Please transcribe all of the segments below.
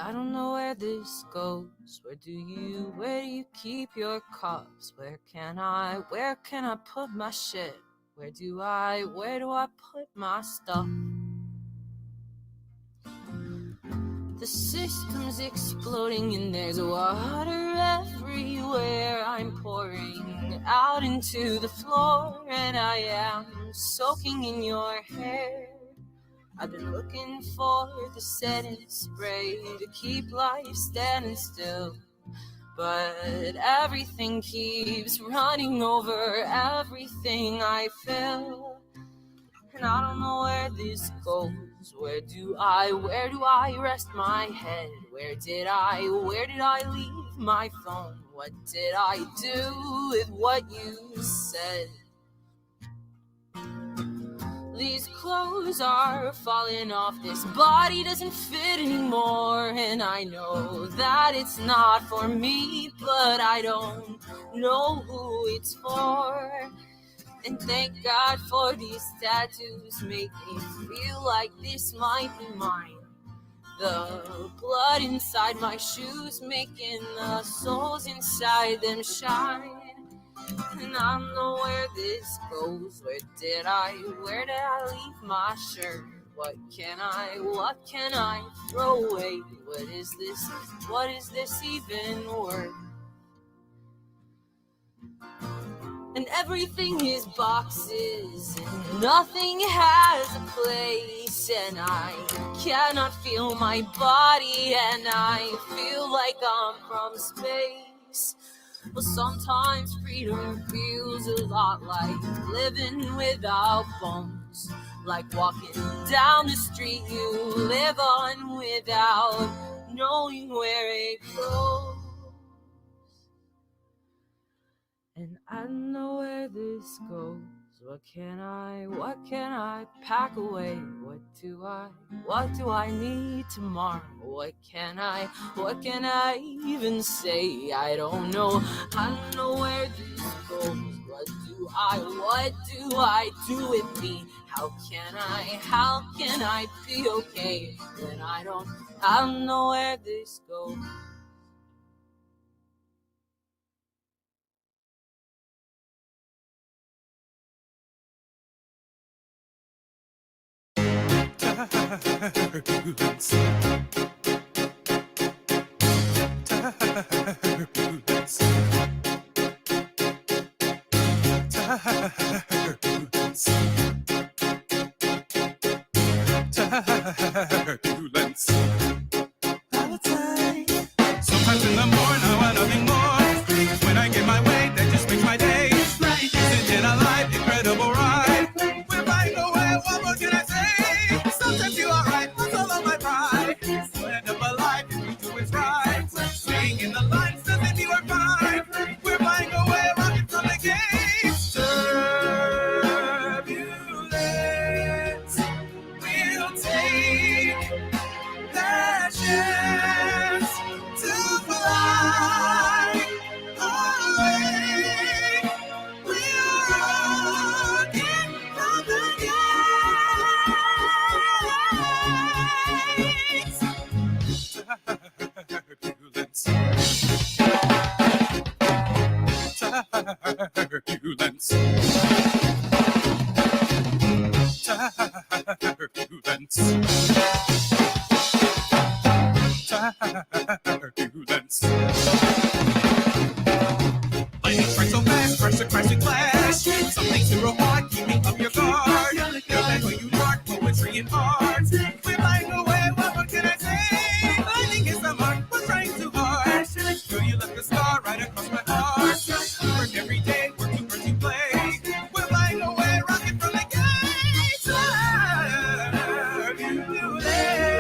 I don't know where this goes. Where do you keep your cups? Where can I put my shit? Where do I put my stuff? The system's exploding and there's water everywhere. I'm pouring out into the floor and I am soaking in your hair. I've been looking for the setting spray to keep life standing still, but everything keeps running over everything I feel. And I don't know where this goes. Where do I rest my head? Where did I leave my phone? What did I do with what you said? These clothes are falling off, this body doesn't fit anymore. And I know that it's not for me, but I don't know who it's for. And thank God for these tattoos, make me feel like this might be mine. The blood inside my shoes, making the souls inside them shine. And I don't know where this goes. Where did I leave my shirt? What can I throw away? What is this even worth? And everything is boxes, and nothing has a place. And I cannot feel my body, and I feel like I'm from space. Well, sometimes freedom feels a lot like living without bones, like walking down the street you live on without knowing where it goes. And I don't know where this goes. What can I pack away? What do I need tomorrow? What can I even say? I don't know. I don't know where this goes. What do I do with me? How can I be okay when I don't know where this goes? Turbulence. Turbulence. Turbulence. Turbulence. All the time. Sometimes in the morning I want nothing more. When I get my way, that just makes my day. Isn't it a life, incredible ride? We're flying away, what more can I say? Sometimes you are right, that's all of my pride. You end up alive if you do it right. Staying in the lines doesn't mean we're fine. We're flying away, rocking from the gates. Turbulence. We'll take that chance to fly away. We're rocking from the gates. Turbulence. Turbulence. Turbulence. Lightning strikes so fast, pressure crashing flash. Something to reward, keeping up your guard. You're back where you mark poetry and art. We're flying away, what can I say? Lightning is the mark, we're trying too hard. Girl, you left a scar right across my heart. Work every day, work to play. We're flying away, rocking from the gates. Turbulence.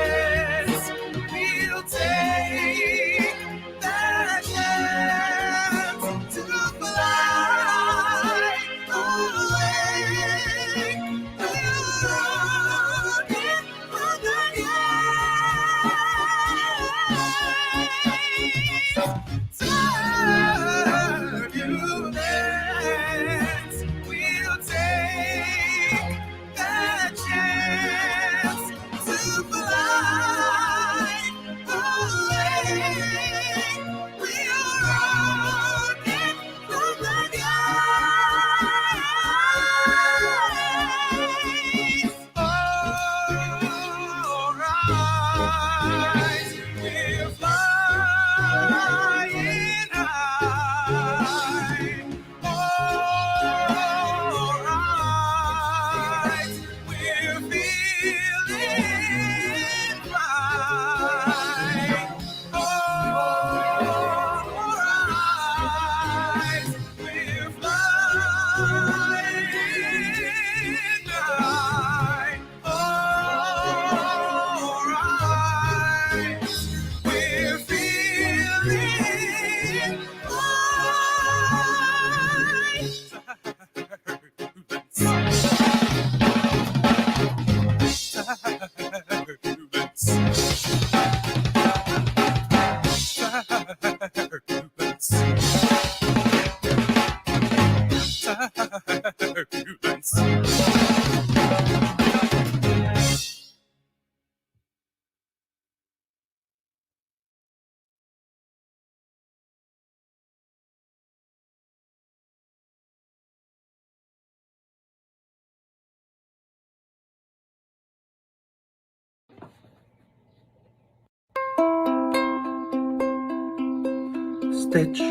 Stitch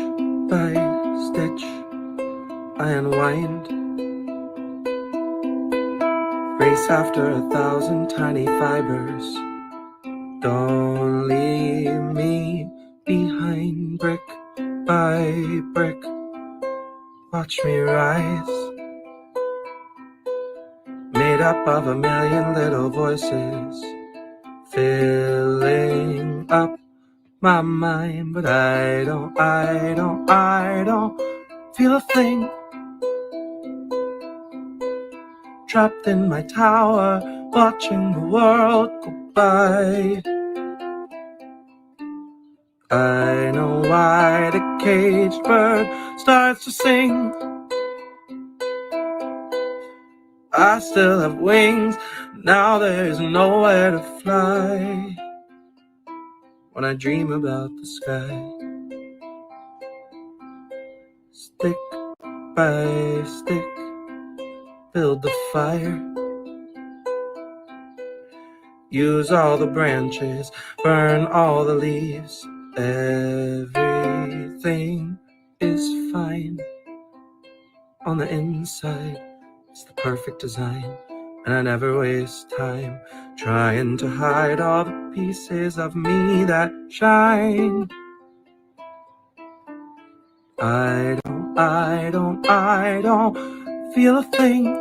by stitch, I unwind, race after 1,000 tiny fibers. Don't leave me behind, brick by brick. Watch me rise, made up of a million little voices, filling up my mind. But I don't feel a thing. Trapped in my tower, watching the world go by. I know why the caged bird starts to sing. I still have wings, now there's nowhere to fly. When I dream about the sky, stick by stick, build the fire. Use all the branches, burn all the leaves. Everything is fine. On the inside, it's the perfect design. And I never waste time trying to hide all the pieces of me that shine. I don't feel a thing.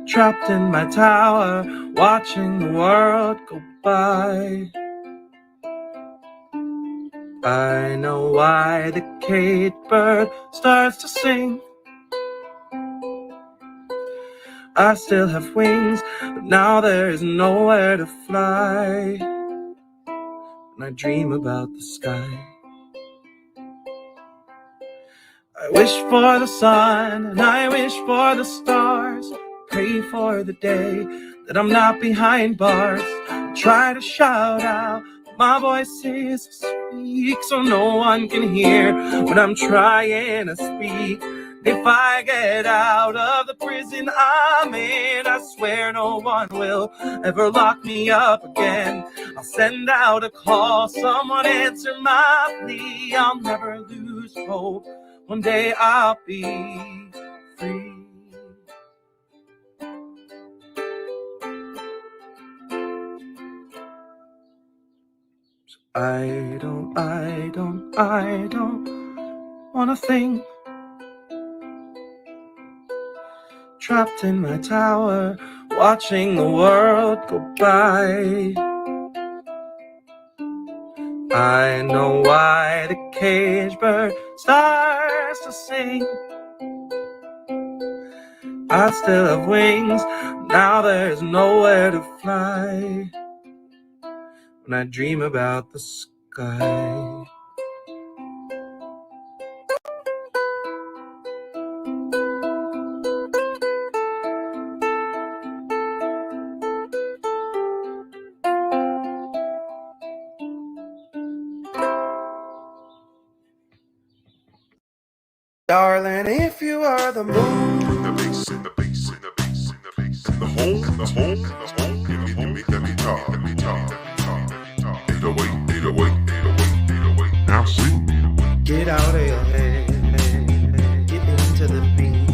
Trapped in my tower, watching the world go by. I know why the caged bird starts to sing. I still have wings, but now there is nowhere to fly. And I dream about the sky. I wish for the sun, and I wish for the stars. Pray for the day that I'm not behind bars. I try to shout out, my voice is speak, so no one can hear what I'm trying to speak. If I get out of the prison I'm in, I swear no one will ever lock me up again. I'll send out a call, someone answer my plea. I'll never lose hope, one day I'll be free. So I don't wanna think. Trapped in my tower, watching the world go by. I know why the caged bird starts to sing. I still have wings, now there's nowhere to fly. When I dream about the sky. Darling, if you are the moon, the bass and the bass and the bass and the bass and the home, give me that guitar. Fade away. Now sing. Get out of your head, get into the beat.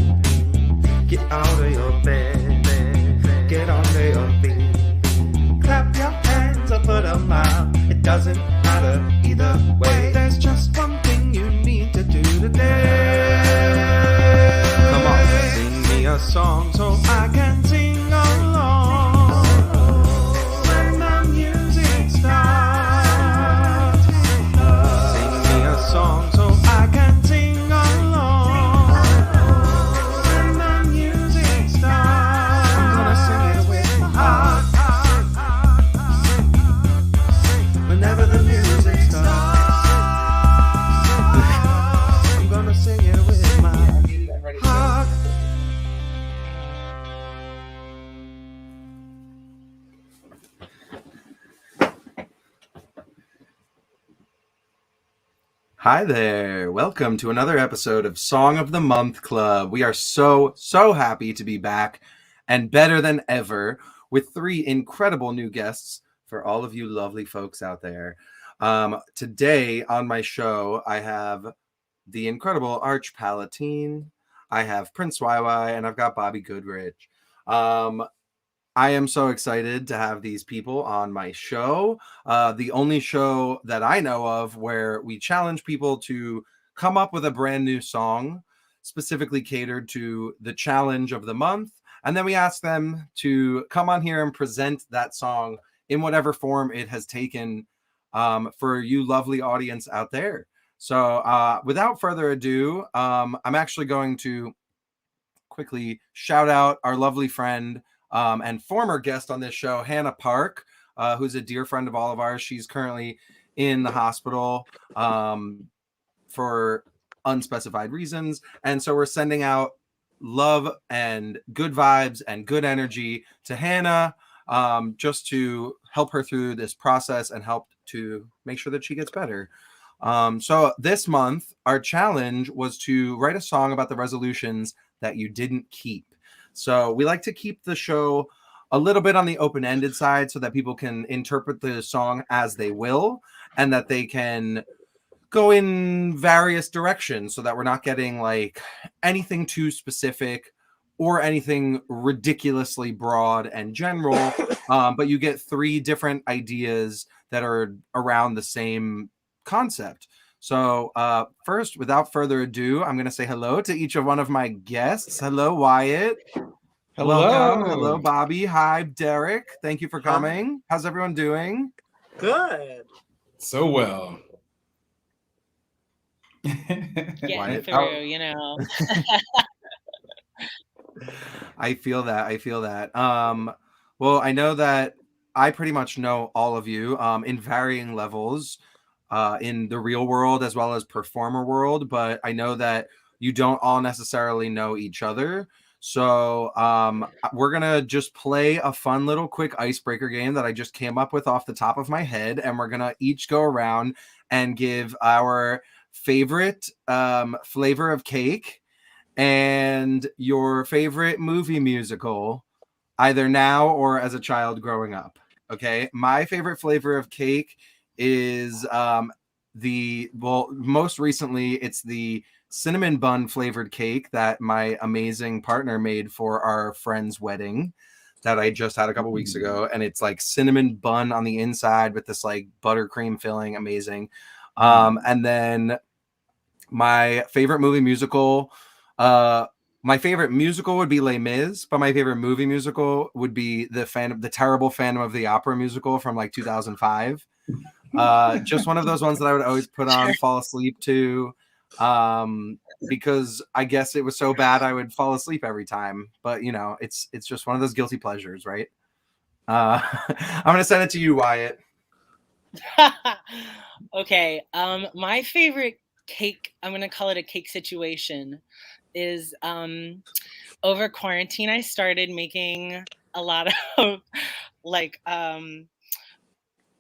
Get out of your bed, get onto your feet. Clap your hands or put them out, it doesn't matter either way. There's just one thing you need to do today. Come on, sing me a song so I can sing along. When the music starts, sing me a song so I can sing along. When the music starts, I'm gonna sing it with my heart. Whenever the music starts, I'm gonna sing it with my heart. Hi there. Welcome to another episode of Song of the Month Club. We are so happy to be back and better than ever with 3 incredible new guests for all of you lovely folks out there. Today on my show, I have the incredible Arch Palatine, I have Prince Wywy, and I've got Bobby Goodrich. I am so excited to have these people on my show. The only show that I know of where we challenge people to come up with a brand new song specifically catered to the challenge of the month. And then we ask them to come on here and present that song in whatever form it has taken for you lovely audience out there. So without further ado, I'm actually going to quickly shout out our lovely friend and former guest on this show, Hannah Park, who's a dear friend of all of ours. She's currently in the hospital for unspecified reasons. And so we're sending out love and good vibes and good energy to Hannah just to help her through this process and help to make sure that she gets better. So this month, our challenge was to write a song about the resolutions that you didn't keep. So we like to keep the show a little bit on the open-ended side so that people can interpret the song as they will and that they can go in various directions so that we're not getting like anything too specific or anything ridiculously broad and general. But you get 3 different ideas that are around the same concept. So first, without further ado, I'm going to say hello to each of one of my guests. Hello, Wyatt. Hello. Welcome. Hello, Bobby. Hi, Derek. Thank you for coming. How's everyone doing? Good. So well. Getting through, you know. I feel that. Well, I know that I pretty much know all of you in varying levels in the real world as well as performer world, but I know that you don't all necessarily know each other. So we're gonna just play a fun little quick icebreaker game that I just came up with off the top of my head, and we're gonna each go around and give our favorite flavor of cake and your favorite movie musical, either now or as a child growing up. Okay, my favorite flavor of cake is most recently it's the cinnamon bun flavored cake that my amazing partner made for our friend's wedding that I just had a couple weeks ago, and it's like cinnamon bun on the inside with this like buttercream filling. Amazing. And then my favorite movie musical, my favorite musical would be Les Mis, but my favorite movie musical would be the terrible Phantom of the Opera musical from like 2005. Just one of those ones that I would always put on, fall asleep to, because I guess it was so bad I would fall asleep every time. But you know, it's just one of those guilty pleasures, right? I'm gonna send it to you, Wyatt. Okay. My favorite cake, I'm gonna call it a cake situation, is over quarantine I started making a lot of like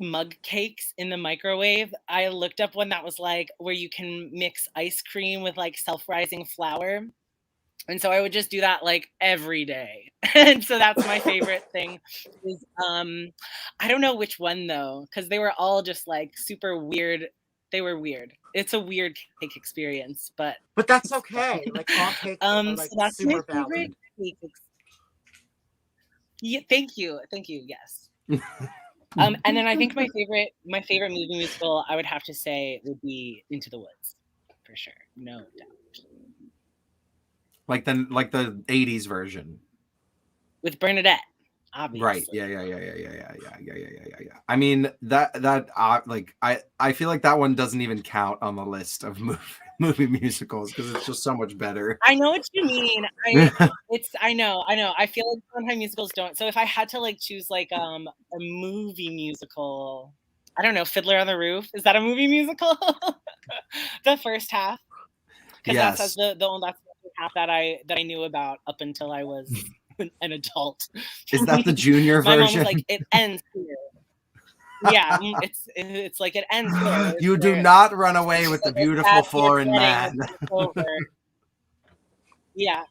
mug cakes in the microwave. I looked up one that was like where you can mix ice cream with like self-rising flour. And so I would just do that like every day. And so that's my favorite thing is I don't know which one though, because they were all just like super weird. They were weird. It's a weird cake experience, but that's okay. Like all cakes are like so that's super my favorite valid. cake. Yeah, thank you. Yes. And then I think my favorite movie musical, I would have to say, would be Into the Woods, for sure, no doubt. Like the 80s version with Bernadette, obviously. Right? Yeah. I mean that like I feel like that one doesn't even count on the list of movie musicals because it's just so much better. I know what you mean. I know. I feel like sometimes musicals don't. So if I had to like choose like a movie musical, I don't know, Fiddler on the Roof. Is that a movie musical? The first half. Because yes. that's the only half that I knew about up until I was an adult. Is that the junior version? My mom was like, it ends here. Yeah, it's like it ends here. You do not run away with the beautiful foreign man. Yeah.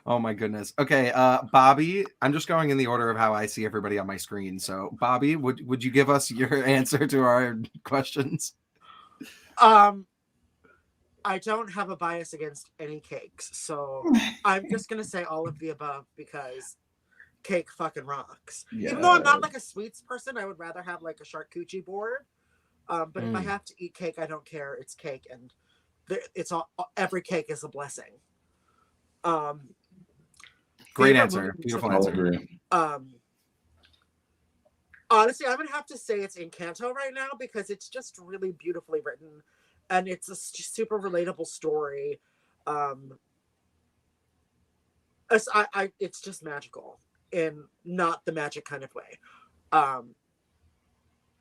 Oh my goodness. Okay, Bobby, I'm just going in the order of how I see everybody on my screen. So, Bobby, would you give us your answer to our questions? I don't have a bias against any cakes, so I'm just gonna say all of the above because cake fucking rocks. Even though I'm Yeah. not like a sweets person, I would rather have like a charcuterie board. But if I have to eat cake, I don't care. It's cake, and it's all, every cake is a blessing. Great Favorite answer. movie Beautiful I'll answer. agree. Honestly, I'm gonna have to say it's Encanto right now because it's just really beautifully written, and it's a super relatable story. Um, it's just magical in not the magic kind of way. Um,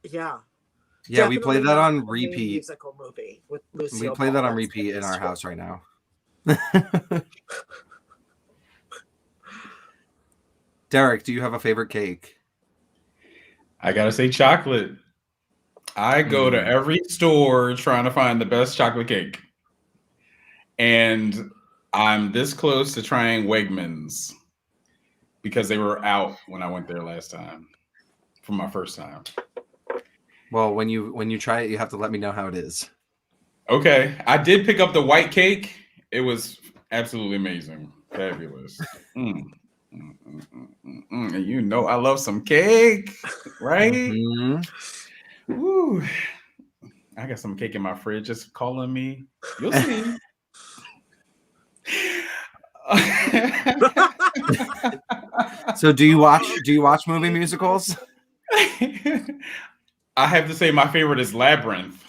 yeah, Yeah, we play definitely that not on the main repeat. musical movie with We Lucille play Ball. that on That's repeat in our strong. house right now. Derek, do you have a favorite cake? I gotta say chocolate. I go to every store trying to find the best chocolate cake. And I'm this close to trying Wegmans because they were out when I went there last time for my first time. Well, when you try it, you have to let me know how it is. Okay. I did pick up the white cake. It was absolutely amazing. Fabulous. Mm. And you know I love some cake, right? Mhm. Woo. I got some cake in my fridge just calling me. You'll see. So, do you watch movie musicals? I have to say my favorite is Labyrinth.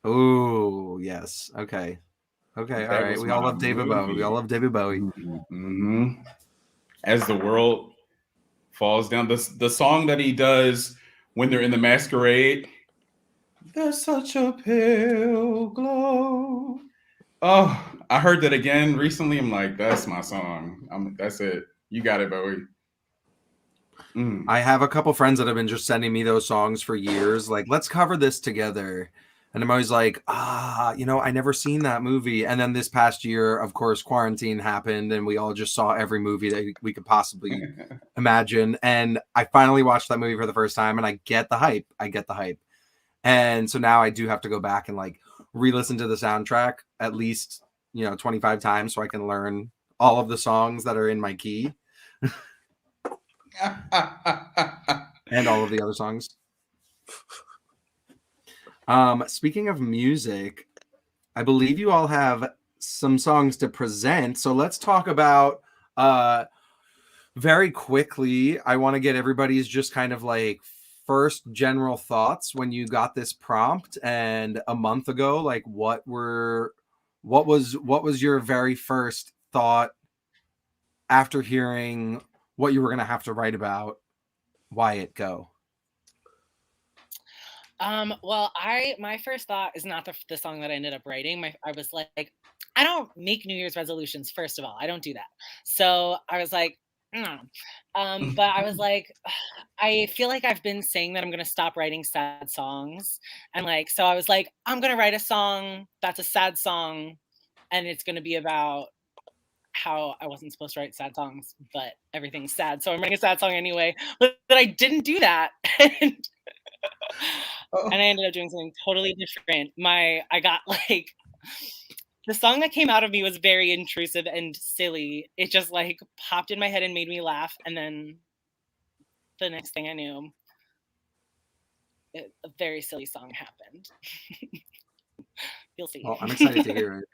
Oh, yes. Okay. Okay. All That right. was We all my love David Bowie. We all movie. love David Bowie. Mhm. As the world falls down, the song that he does when they're in the masquerade. There's such a pale glow. Oh, I heard that again recently. I'm like, that's my song. That's it. You got it, Bowie. Mm. I have a couple friends that have been just sending me those songs for years. Like, let's cover this together. And I'm always like, I never seen that movie. And then this past year, of course, quarantine happened and we all just saw every movie that we could possibly imagine. And I finally watched that movie for the first time and I get the hype. And so now I do have to go back and like re-listen to the soundtrack at least, 25 times so I can learn all of the songs that are in my key and all of the other songs. Speaking of music, I believe you all have some songs to present. So let's talk about very quickly. I want to get everybody's just kind of like first general thoughts when you got this prompt and a month ago. Like what was your very first thought after hearing what you were going to have to write about Wyatt? Go. Well, my first thought is not the song that I ended up writing. I was like, I don't make New Year's resolutions. First of all, I don't do that. So I was like, no. But I was like, I feel like I've been saying that I'm gonna stop writing sad songs, and like, so I was like, I'm gonna write a song that's a sad song, and it's gonna be about how I wasn't supposed to write sad songs, but everything's sad, so I'm writing a sad song anyway. But I didn't do that. And I ended up doing something totally different. I got like the song that came out of me was very intrusive and silly. It just like popped in my head and made me laugh. And then the next thing I knew, a very silly song happened. You'll see. Well, I'm excited to hear it.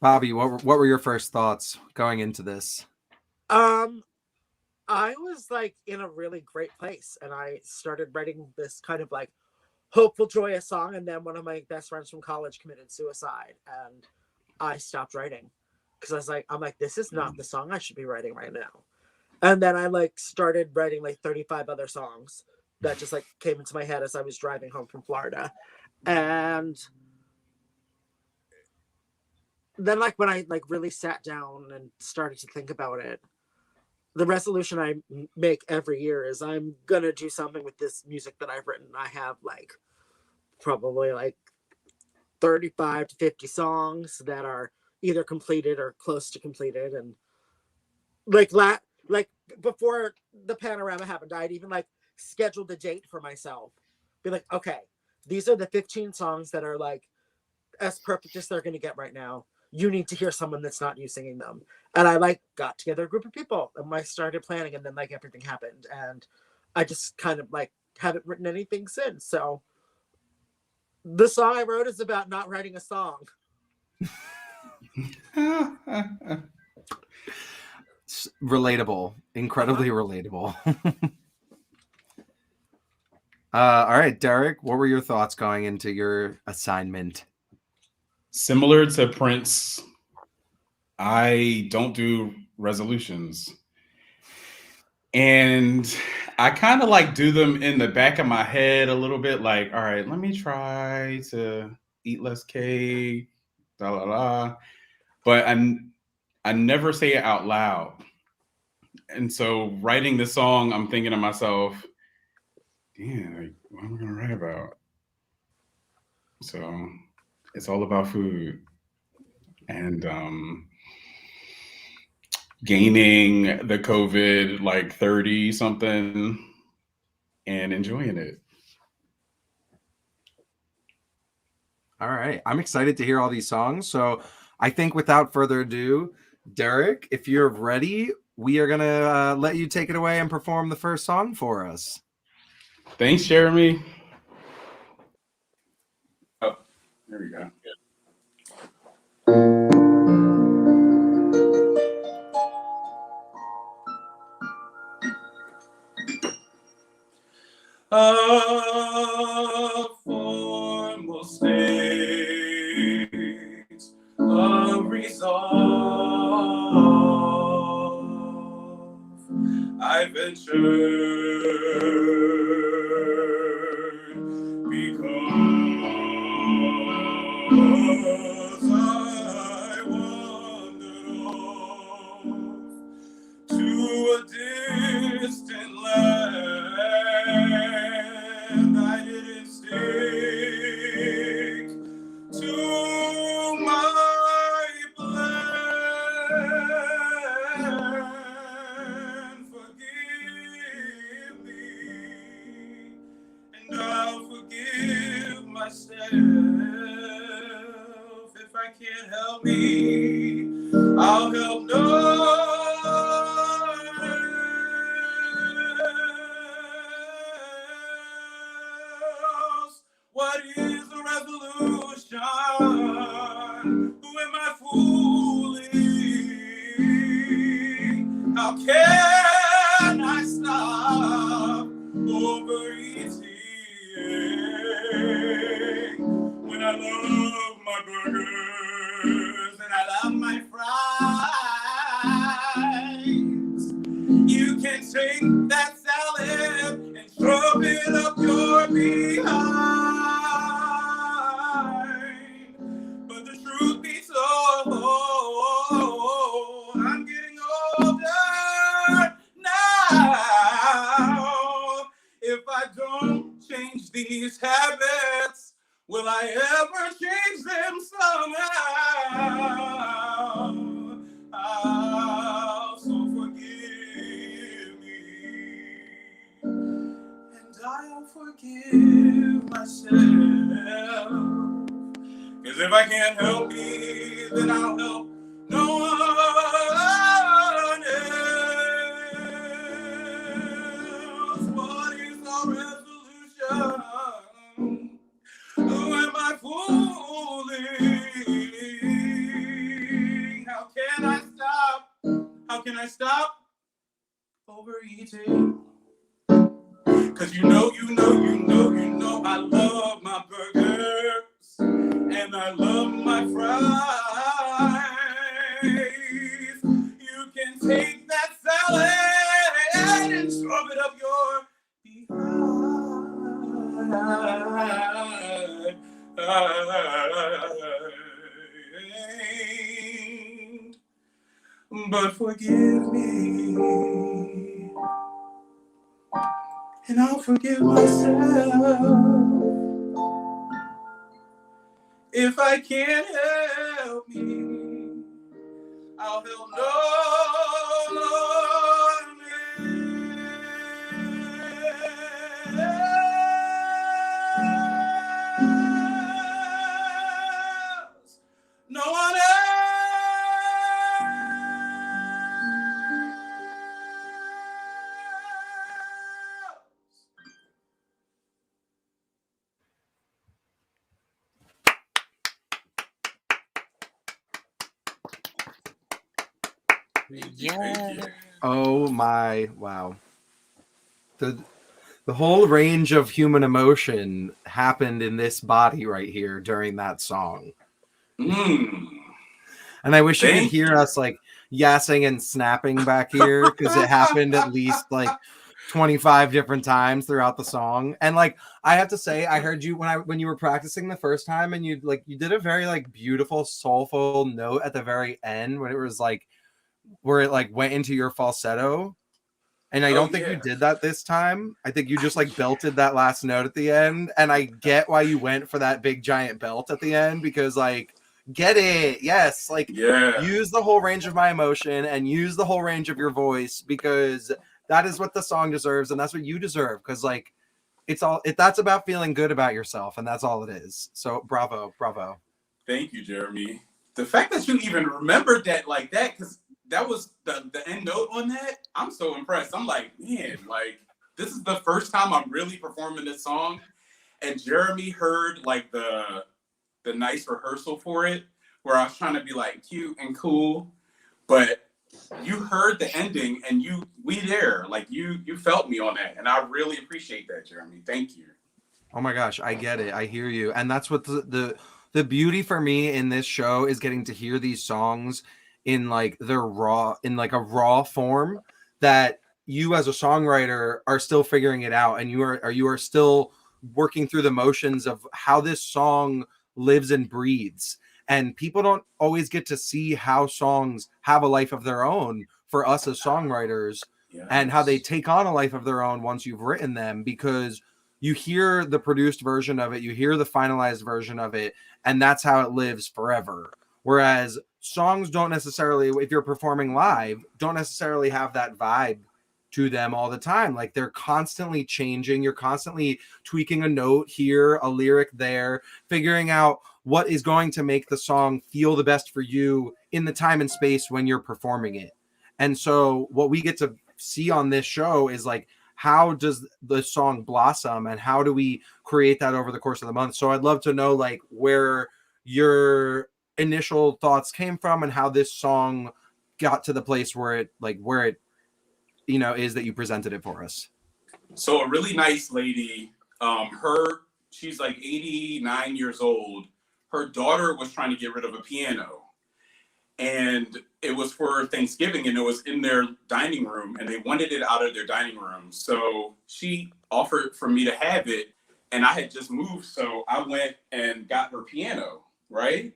Bobby, what were your first thoughts going into this? I was like in a really great place, and I started writing this kind of like hopeful, joyous song, and then one of my best friends from college committed suicide, and I stopped writing because I was like, I'm like, this is not the song I should be writing right now. And then I like started writing like 35 other songs that just like came into my head as I was driving home from Florida. And then like when I like really sat down and started to think about it, the resolution I make every year is I'm gonna do something with this music that I've written. I have like probably like 35 to 50 songs that are either completed or close to completed, and like before the panorama happened, I'd even like scheduled a date for myself. Be like, okay, these are the 15 songs that are like as perfect as they're going to get right now. You need to hear someone that's not you singing them. And I like got together a group of people and I started planning, and then like everything happened, and I just kind of like haven't written anything since. So the song I wrote is about not writing a song. Relatable, incredibly relatable. All right, Derek, what were your thoughts going into your assignment? Similar to Prince, I don't do resolutions. And I kind of like do them in the back of my head a little bit, like, all right, let me try to eat less cake, da la la. But I never say it out loud. And so writing this song, I'm thinking to myself, damn, like, what am I gonna write about? So it's all about food and gaining the COVID like 30 something and enjoying it. All right, I'm excited to hear all these songs. So I think without further ado, Derek, if you're ready, we are gonna let you take it away and perform the first song for us. Thanks, Jeremy. Oh, there we go. A formal state of resolve. I ventured because I wandered off to a distant land. I didn't stick to my plan. Forgive me, and I'll forgive myself. If I can't help me, I'll help no one else. What is a resolution? Who am I fooling? How can I stop overeating when I love my burgers and I love my fries? You can take that salad and shove it up your behind. But the truth be told, I'm getting older now. If I don't change these habits, will I ever change them somehow? So forgive me, and I'll forgive myself. 'Cause if I can't help me, then I'll help no one else. What is our resolution? Who am I fooling? How can I stop? How can I stop overeating? 'Cause you know I love my burgers and I love my fries. You can take that salad and shove it up your behind. But forgive me, and I'll forgive myself. If I can't help me, I'll help no Yeah. Oh my, wow. The whole range of human emotion happened in this body right here during that song. And I wish you could hear us like yassing and snapping back here because it happened at least like 25 different times throughout the song. And like I have to say, I heard you when you were practicing the first time, and you did a very like beautiful soulful note at the very end when it was like where it like went into your falsetto. And I don't think you did that this time. I think you just like belted that last note at the end. And I get why you went for that big giant belt at the end, because like, get it. Yes. Like use the whole range of my emotion and use the whole range of your voice, because that is what the song deserves. And that's what you deserve. Cause like that's about feeling good about yourself. And that's all it is. So bravo. Thank you, Jeremy. The fact that you even remembered that like that, because that was the end note on that. I'm so impressed. I'm like, man, like this is the first time I'm really performing this song, and Jeremy heard like the nice rehearsal for it, where I was trying to be like cute and cool, but you heard the ending and we there, like you felt me on that, and I really appreciate that, Jeremy. Thank you. Oh my gosh, I get it. I hear you, and that's what the beauty for me in this show is getting to hear these songs in like a raw form, that you as a songwriter are still figuring it out, and you are still working through the motions of how this song lives and breathes. And people don't always get to see how songs have a life of their own for us as songwriters, and how they take on a life of their own once you've written them, because you hear the produced version of it, you hear the finalized version of it, and that's how it lives forever. Whereas songs don't necessarily, if you're performing live, don't necessarily have that vibe to them all the time. Like they're constantly changing. You're constantly tweaking a note here, a lyric there, figuring out what is going to make the song feel the best for you in the time and space when you're performing it. And so what we get to see on this show is like, how does the song blossom, and how do we create that over the course of the month? So I'd love to know like where your initial thoughts came from, and how this song got to the place where it is that you presented it for us. So a really nice lady, she's like 89 years old. Her daughter was trying to get rid of a piano, and it was for Thanksgiving, and it was in their dining room, and they wanted it out of their dining room. So she offered for me to have it, and I had just moved, so I went and got her piano, right?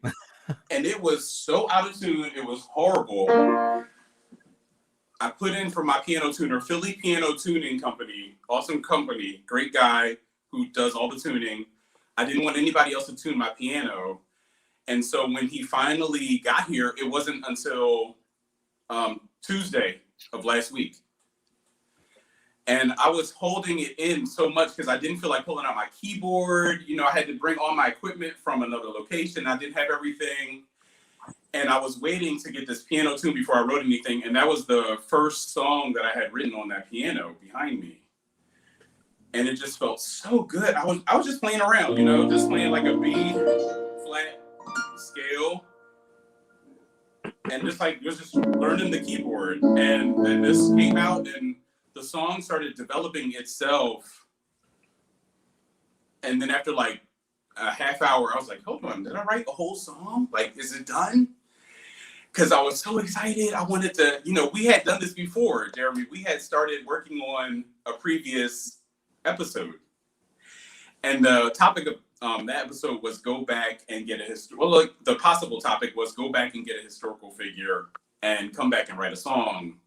And it was so out of tune, it was horrible. I put in for my piano tuner, Philly Piano Tuning Company, awesome company, great guy who does all the tuning. I didn't want anybody else to tune my piano. And so when he finally got here, it wasn't until Tuesday of last week. And I was holding it in so much because I didn't feel like pulling out my keyboard. You know, I had to bring all my equipment from another location. I didn't have everything. And I was waiting to get this piano tuned before I wrote anything. And that was the first song that I had written on that piano behind me. And it just felt so good. I was just playing around, you know, just playing like a B flat scale. And just like, was just learning the keyboard. And then this came out, and the song started developing itself. And then after like a half hour, I was like, hold on, did I write the whole song? Like, is it done? Because I was so excited. I wanted to, you know, we had done this before, Jeremy. We had started working on a previous episode. And the topic of that episode was go back and get the possible topic was go back and get a historical figure and come back and write a song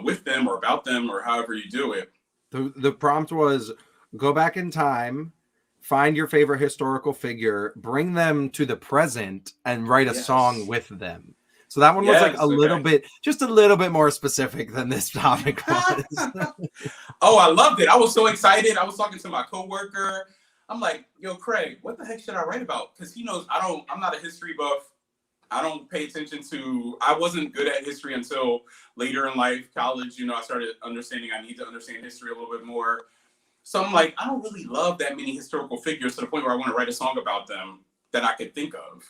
with them or about them or however you do it. The prompt was go back in time, find your favorite historical figure, bring them to the present, and write a song with them. So that one was like a little bit more specific than this topic was. Oh, I loved it. I was so excited. I was talking to my coworker. I'm like, yo, Craig, what the heck should I write about? Because he knows I'm not a history buff. I don't pay attention to, I wasn't good at history until later in life, college, you know, I started understanding I need to understand history a little bit more. So I'm like, I don't really love that many historical figures to the point where I want to write a song about them that I could think of.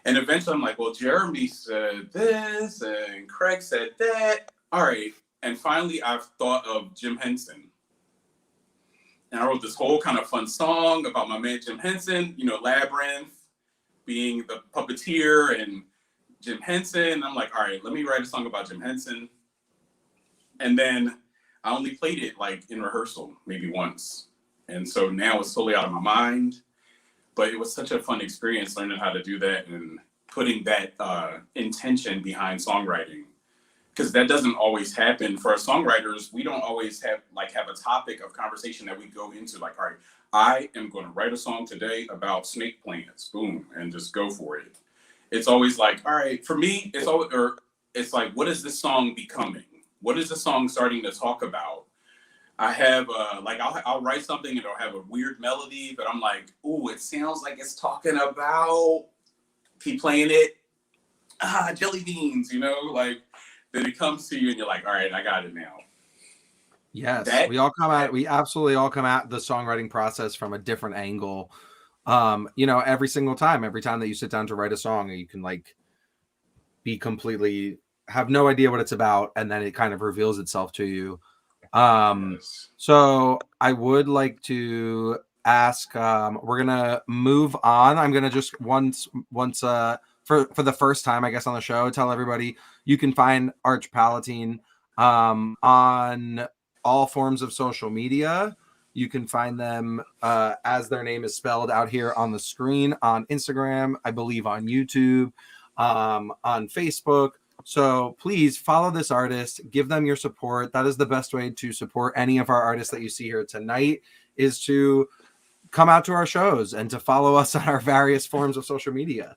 And eventually I'm like, well, Jeremy said this and Craig said that. All right. And finally I've thought of Jim Henson. And I wrote this whole kind of fun song about my man Jim Henson, you know, Labyrinth being the puppeteer and Jim Henson. I'm like, all right, let me write a song about Jim Henson. And then I only played it like in rehearsal, maybe once. And so now it's totally out of my mind. But it was such a fun experience learning how to do that and putting that intention behind songwriting. Because that doesn't always happen. For our songwriters, we don't always have a topic of conversation that we go into. Like, all right, I am going to write a song today about snake plants, boom, and just go for it. It's always like, all right, for me, it's like, what is this song becoming? What is the song starting to talk about? I have I'll write something and it'll have a weird melody, but I'm like, ooh, it sounds like it's talking about, keep playing it, jelly beans, you know, like. Then it comes to you and you're like, all right, I got it now. Yes, we absolutely all come at the songwriting process from a different angle. You know, every time that you sit down to write a song, you can like be completely have no idea what it's about, and then it kind of reveals itself to you. Yes. So I would like to ask, we're gonna move on. I'm gonna just once for the first time, I guess, on the show, tell everybody you can find Arch Palatine on all forms of social media. You can find them as their name is spelled out here on the screen, on Instagram, I believe on YouTube, on Facebook. So please follow this artist, give them your support. That is the best way to support any of our artists that you see here tonight, is to come out to our shows and to follow us on our various forms of social media.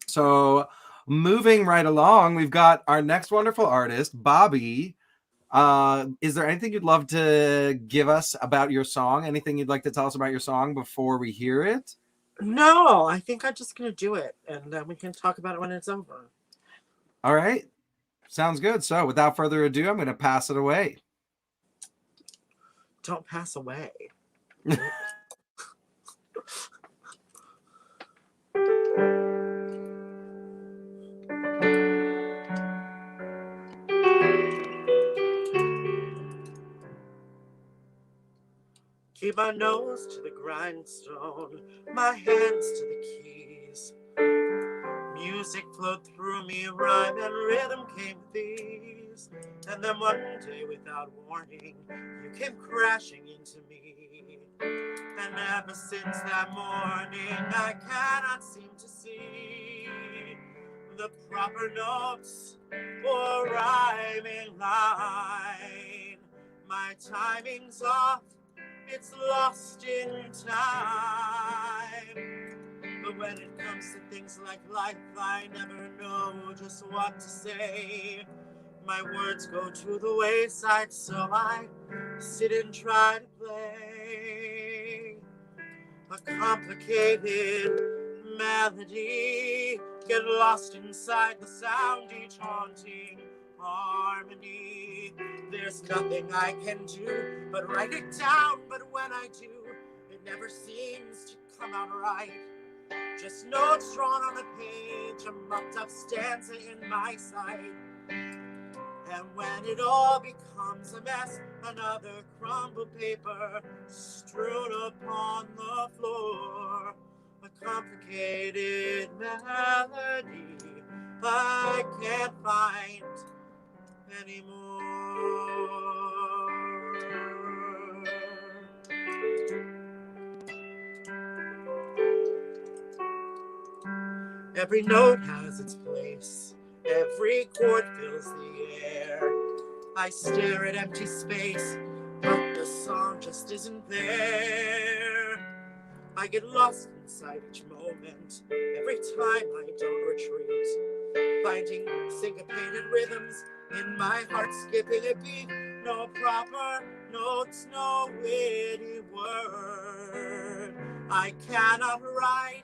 So moving right along, we've got our next wonderful artist, Bobby. Is there anything you'd love to give us about your song? Anything you'd like to tell us about your song before we hear it? No, I think I'm just going to do it, and then we can talk about it when it's over. All right. Sounds good. So without further ado, I'm going to pass it away. Don't pass away. Keep my nose to the grindstone, my hands to the keys. Music flowed through me, rhyme and rhythm came with ease. And then one day, without warning, you came crashing into me. And ever since that morning, I cannot seem to see the proper notes for rhyming line. My timing's off, it's lost in time. But when it comes to things like life, I never know just what to say. My words go to the wayside, so I sit and try to play a complicated melody, get lost inside the sound, each haunting harmony. There's nothing I can do but write it down, but when I do, it never seems to come out right. Just notes drawn on a page, a mucked up stanza in my sight. And when it all becomes a mess, another crumpled paper strewn upon the floor, a complicated melody I can't find anymore. Every note has its place, every chord fills the air. I stare at empty space, but the song just isn't there. I get lost inside each moment, every time I don't retreat, finding syncopated rhythms in my heart, skipping a beat. No proper notes, no witty word. I cannot write,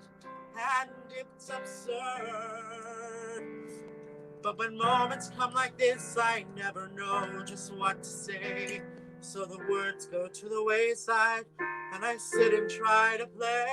and it's absurd. But when moments come like this, I never know just what to say. So the words go to the wayside, and I sit and try to play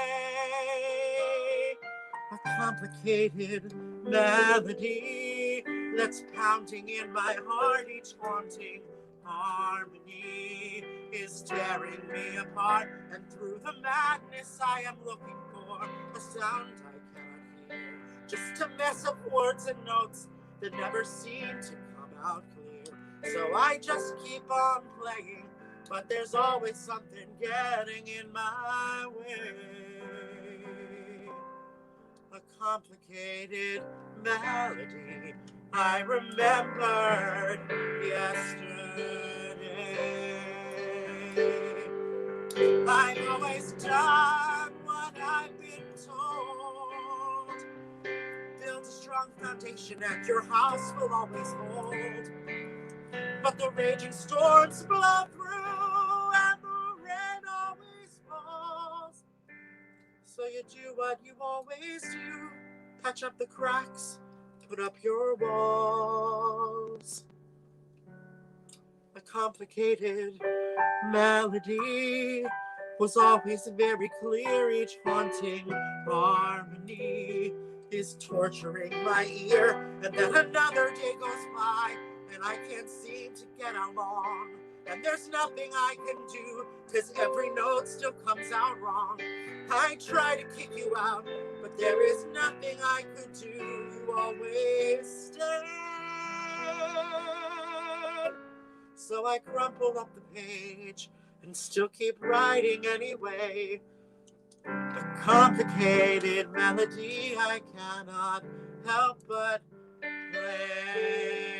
a complicated melody that's pounding in my heart. Each haunting harmony is tearing me apart, and through the madness I am looking for a sound I cannot hear, just a mess of words and notes that never seem to come out clear. So I just keep on playing, but there's always something getting in my way. A complicated melody I remembered yesterday. I've always done what I've been told. Build a strong foundation and your house will always hold. But the raging storms blow through and the rain always falls. So you do what you always do, patch up the cracks, put up your walls. A complicated melody was always very clear. Each haunting harmony is torturing my ear. And then another day goes by and I can't seem to get along. And there's nothing I can do, 'cause every note still comes out wrong. I try to kick you out, but there is nothing I could do. You always stay. So I crumple up the page and still keep writing anyway. A complicated melody I cannot help but play.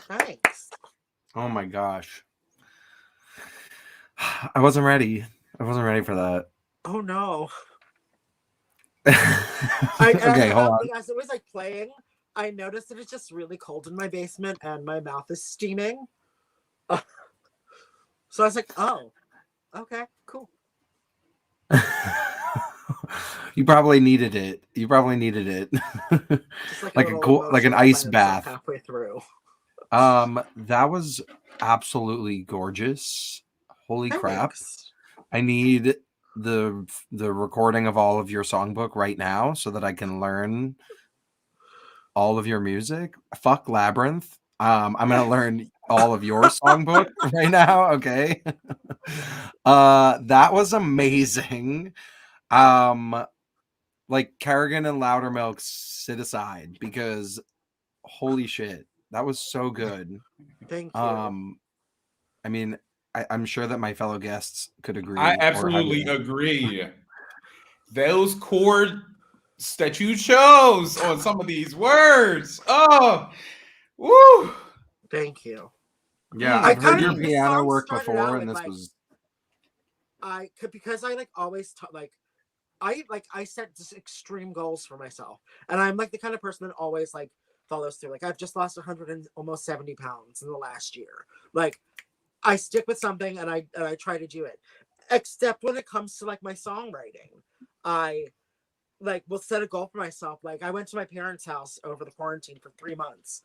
Thanks. Oh my gosh. I wasn't ready. I wasn't ready for that. Oh no. Okay, hold on. As it was like playing, I noticed that it's just really cold in my basement and my mouth is steaming. So I was like, oh, okay, cool. You probably needed it. You probably needed it. Just like a cool, like an ice bath. Halfway through. That was absolutely gorgeous. Holy crap. I need the recording of all of your songbook right now so that I can learn all of your music. Fuck Labyrinth. I'm gonna learn all of your songbook right now. Okay. That was amazing. Like Kerrigan and Loudermilk sit aside because holy shit, that was so good. Thank you. I mean, I'm sure that my fellow guests could agree. I absolutely agree. Those chords that you chose on some of these words. Oh, woo! Thank you. Yeah, I've heard your piano work before, and this was. Because I like always I set just extreme goals for myself, and I'm like the kind of person that always like follows through. Like I've just lost 100 and almost 70 pounds in the last year. Like I stick with something and I try to do it. Except when it comes to like my songwriting, I like will set a goal for myself. Like I went to my parents' house over the quarantine for 3 months,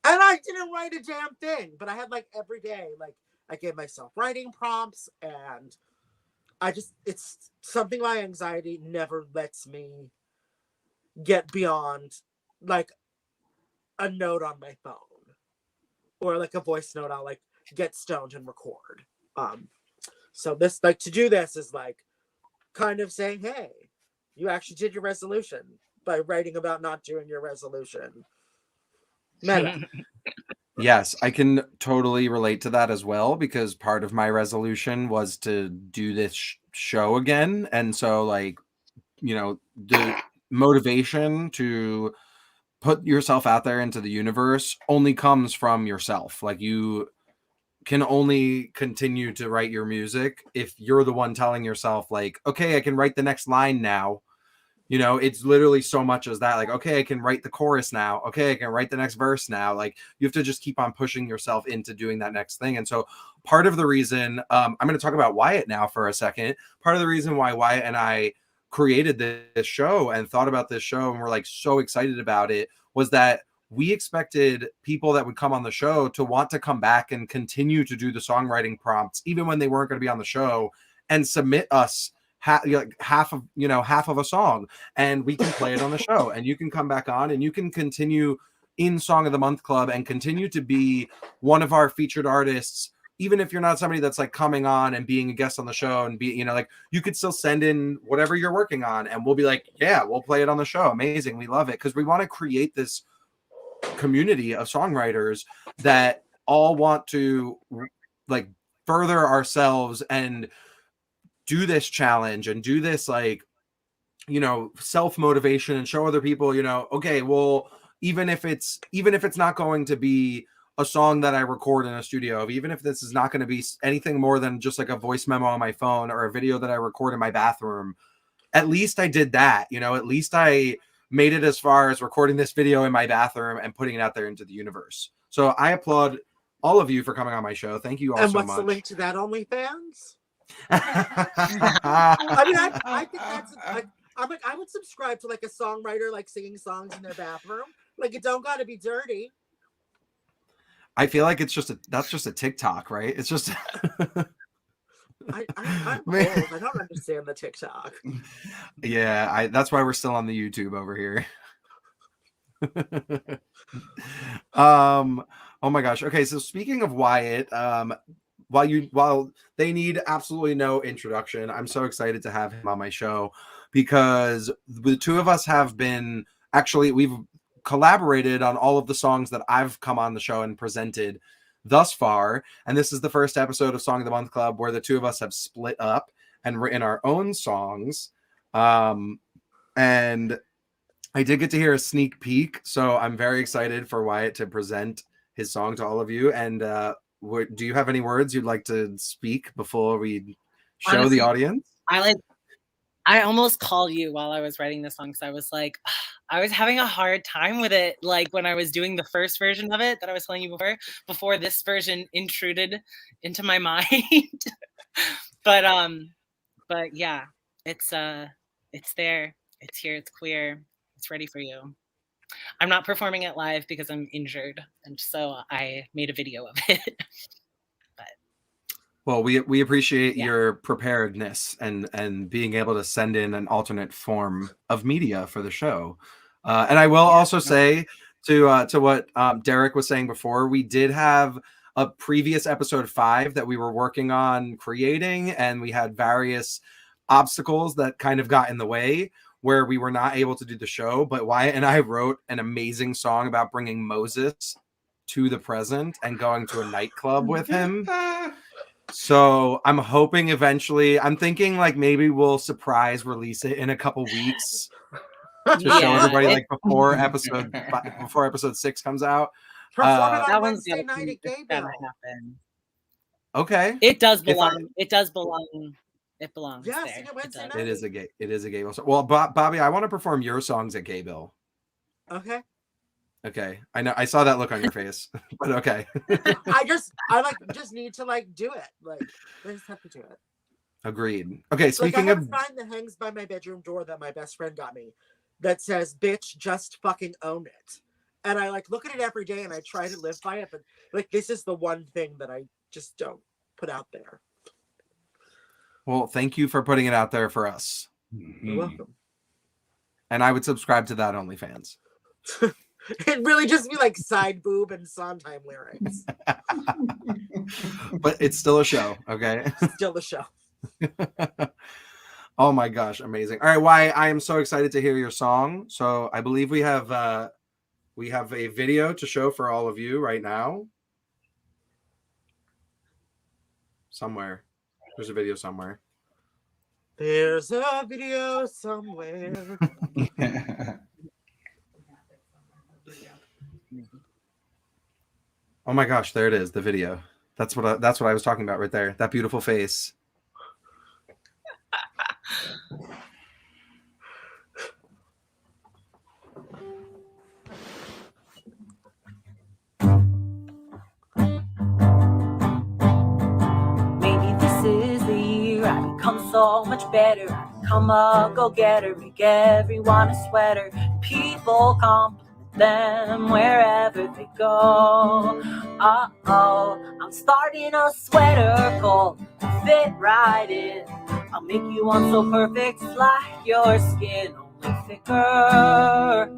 and I didn't write a damn thing. But I had like every day, like I gave myself writing prompts, and it's something my anxiety never lets me get beyond, like a note on my phone or like a voice note. I'll like get stoned and record. So this, like, to do this is like kind of saying, hey, you actually did your resolution by writing about not doing your resolution. Meta. Yes, I can totally relate to that as well, because part of my resolution was to do this show again. And so, like, you know, the motivation to put yourself out there into the universe only comes from yourself. Like, you can only continue to write your music if you're the one telling yourself, like, okay, I can write the next line now. You know, it's literally so much as that. Like, okay, I can write the chorus now. Okay, I can write the next verse now. Like, you have to just keep on pushing yourself into doing that next thing. And so part of the reason, I'm going to talk about Wyatt now for a second. Part of the reason why Wyatt and I created this show and thought about this show and were like so excited about it was that we expected people that would come on the show to want to come back and continue to do the songwriting prompts, even when they weren't going to be on the show, and submit us half of a song, and we can play it on the show, and you can come back on and you can continue in Song of the Month Club and continue to be one of our featured artists, even if you're not somebody that's like coming on and being a guest on the show, and be, like, you could still send in whatever you're working on and we'll be like, yeah, we'll play it on the show. Amazing. We love it. Because we want to create this community of songwriters that all want to like further ourselves and do this challenge and do this, like, self-motivation, and show other people, okay, well, even if it's not going to be a song that I record in a studio, even if this is not going to be anything more than just like a voice memo on my phone or a video that I record in my bathroom, at least I did that, at least I made it as far as recording this video in my bathroom and putting it out there into the universe. So I applaud all of you for coming on my show. Thank you all so much. And what's the link to that OnlyFans? I mean, I think that's I'm like, I would subscribe to like a songwriter like singing songs in their bathroom. Like, it don't gotta be dirty. I feel like that's just a TikTok, right? It's just I'm old. I don't understand the TikTok. Yeah, that's why we're still on the YouTube over here. Oh my gosh. Okay, so speaking of Wyatt, while they need absolutely no introduction, I'm so excited to have him on my show because the two of us have been we've collaborated on all of the songs that I've come on the show and presented thus far. And this is the first episode of Song of the Month Club where the two of us have split up and written our own songs. And I did get to hear a sneak peek, so I'm very excited for Wyatt to present his song to all of you. And do you have any words you'd like to speak before we show Honestly, the audience? I almost called you while I was writing this song because I was like, I was having a hard time with it. Like when I was doing the first version of it that I was telling you before this version intruded into my mind. but yeah, it's there, it's here, it's queer, it's ready for you. I'm not performing it live because I'm injured, and so I made a video of it. Well, we appreciate your preparedness and being able to send in an alternate form of media for the show. And I will also say to what Derek was saying before, we did have a previous episode 5 that we were working on creating, and we had various obstacles that kind of got in the way where we were not able to do the show. But Wyatt and I wrote an amazing song about bringing Moses to the present and going to a nightclub with him. So I'm hoping eventually, I'm thinking like maybe we'll surprise release it in a couple weeks to show everybody like before episode 6 comes out. That one's Wednesday night at Gaybell. Okay. It does belong. It does belong. It belongs there. It is a Gaybell. Well, Bobby, I want to perform your songs at Gaybell. Okay. Okay, I know. I saw that look on your face, but okay. I just need to like do it. Like, I just have to do it. Agreed. Okay, speaking I have a sign that hangs by my bedroom door that my best friend got me that says, "Bitch, just fucking own it." And I like look at it every day and I try to live by it, but like this is the one thing that I just don't put out there. Well, thank you for putting it out there for us. You're welcome. And I would subscribe to that OnlyFans. It really just be like side boob and Sondheim lyrics. But it's still a show, okay? Still a show. Oh my gosh, amazing. All right, Why I am so excited to hear your song. So I believe we have a video to show for all of you right now. Somewhere. There's a video somewhere. There's a video somewhere. Oh my gosh, there it is, the video. That's what I was talking about right there. That beautiful face. Maybe this is the year I become so much better. I become a go-getter, make everyone a sweater. People compliment them wherever they go. Uh-oh, I'm starting a sweater cult to fit right in. I'll make you one so perfect, it's like your skin, only thicker.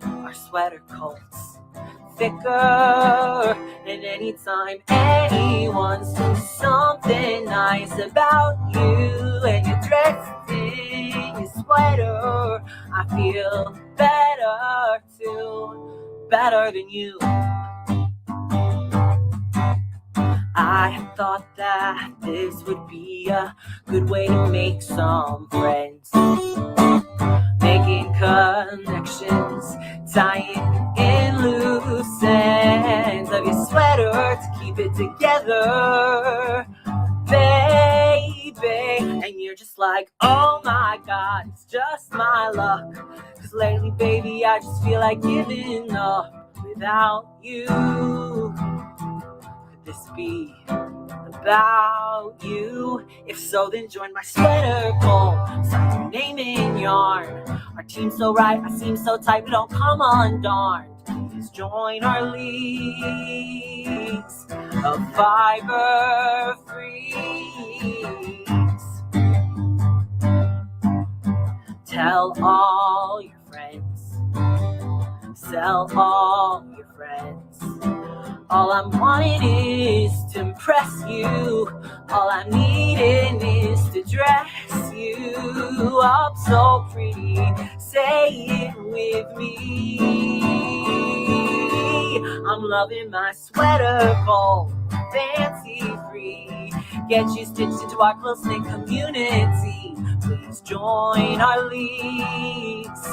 Our sweater coats thicker. And anytime anyone says something nice about you and you're dressed in your sweater, I feel better too, better than you. I had thought that this would be a good way to make some friends, making connections, tying in loose ends of your sweater to keep it together, baby. And you're just like, oh my God, it's just my luck. 'Cause lately, baby, I just feel like giving up without you. Could this be about you? If so, then join my sweater cult. Sign your name in yarn. Our team's so right, I seem so tight, we don't come undarned. Please join our leagues of fiber freaks. Tell all your friends, sell all your friends. All I'm wanting is to impress you. All I'm needing is to dress you up so pretty. Say it with me. I'm loving my sweater cold, fancy free. Get you stitched into our close-knit community. Please join our leagues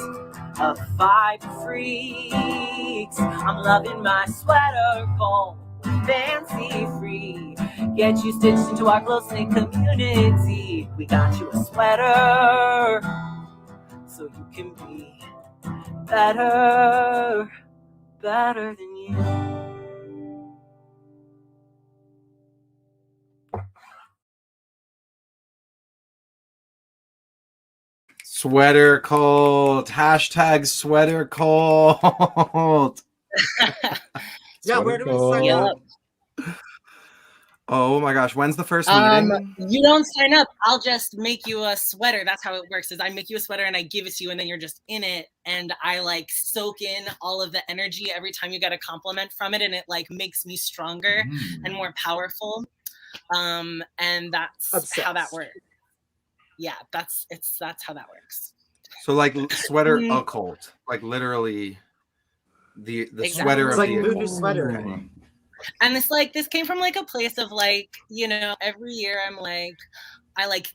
of fiber freaks. I'm loving my sweater cold, fancy free. Get you stitched into our close-knit community. We got you a sweater so you can be better, better than you. Sweater cult. Hashtag sweater cult. Yeah, where do we sign up? Oh my gosh, when's the first meeting? You don't sign up. I'll just make you a sweater. That's how it works. Is I make you a sweater and I give it to you, and then you're just in it, and I like soak in all of the energy every time you get a compliment from it, and it like makes me stronger and more powerful. And that's how that works. Yeah, that's how that works. So like sweater occult, like literally the Exactly. sweater It's of like the voodoo occult. sweater. And it's like, this came from like a place of like, you know, every year I'm like, I like,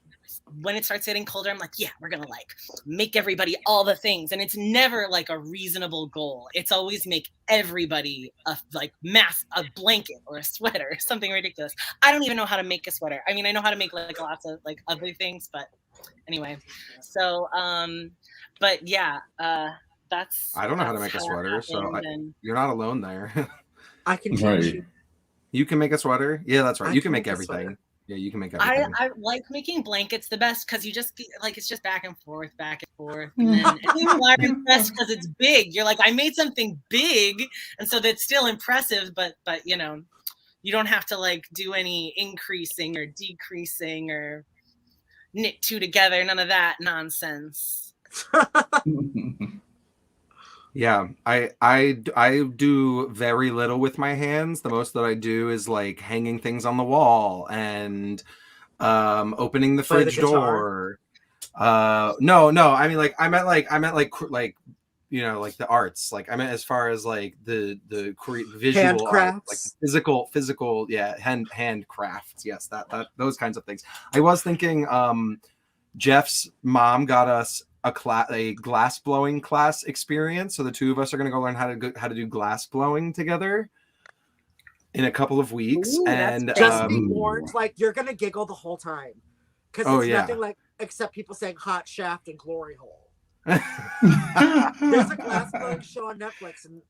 when it starts getting colder, I'm like, yeah, we're gonna like make everybody all the things. And it's never like a reasonable goal. It's always make everybody a blanket or a sweater or something ridiculous. I don't even know how to make a sweater. I mean, I know how to make like lots of like other things, but anyway. So, but yeah, that's. I don't know how to make a sweater, so you're not alone there. I can teach you. You can make a sweater? Yeah, that's right. I You can can make make a everything. sweater. Yeah, you can make everything. I like making blankets the best because you just like, it's just back and forth. And then people are impressed because it's big. You're like, I made something big, and so that's still impressive, but you know, you don't have to like do any increasing or decreasing or knit two together, none of that nonsense. Yeah, I do very little with my hands. The most that I do is like hanging things on the wall and opening the fridge door. No, I mean like I meant like you know, like the arts. Like I meant as far as like the visual art, like physical, yeah, hand crafts. Yes, that those kinds of things. I was thinking Jeff's mom got us a glass blowing class experience, so the two of us are going to go learn how to do glass blowing together in a couple of weeks. Ooh, and just be warned, like you're going to giggle the whole time because it's nothing like except people saying hot shaft and glory hole. There's a glass blowing show on Netflix, and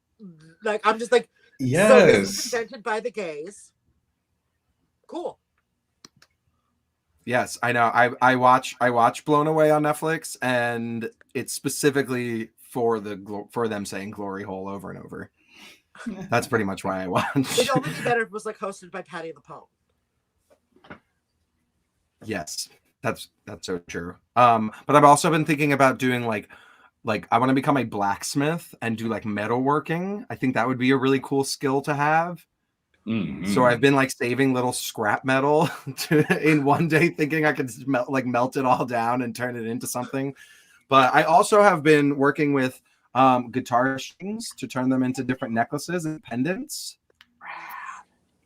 like I'm just like, yes, so this is invented by the gays. Cool. Yes, I know. I watch Blown Away on Netflix, and it's specifically for for them saying glory hole over and over. That's pretty much why I watch. It'd only be better if it was like hosted by Patty LaPone. Yes, that's so true. But I've also been thinking about doing like I want to become a blacksmith and do like metalworking. I think that would be a really cool skill to have. So I've been like saving little scrap metal in one day, thinking I could melt it all down and turn it into something. But I also have been working with guitar strings to turn them into different necklaces and pendants.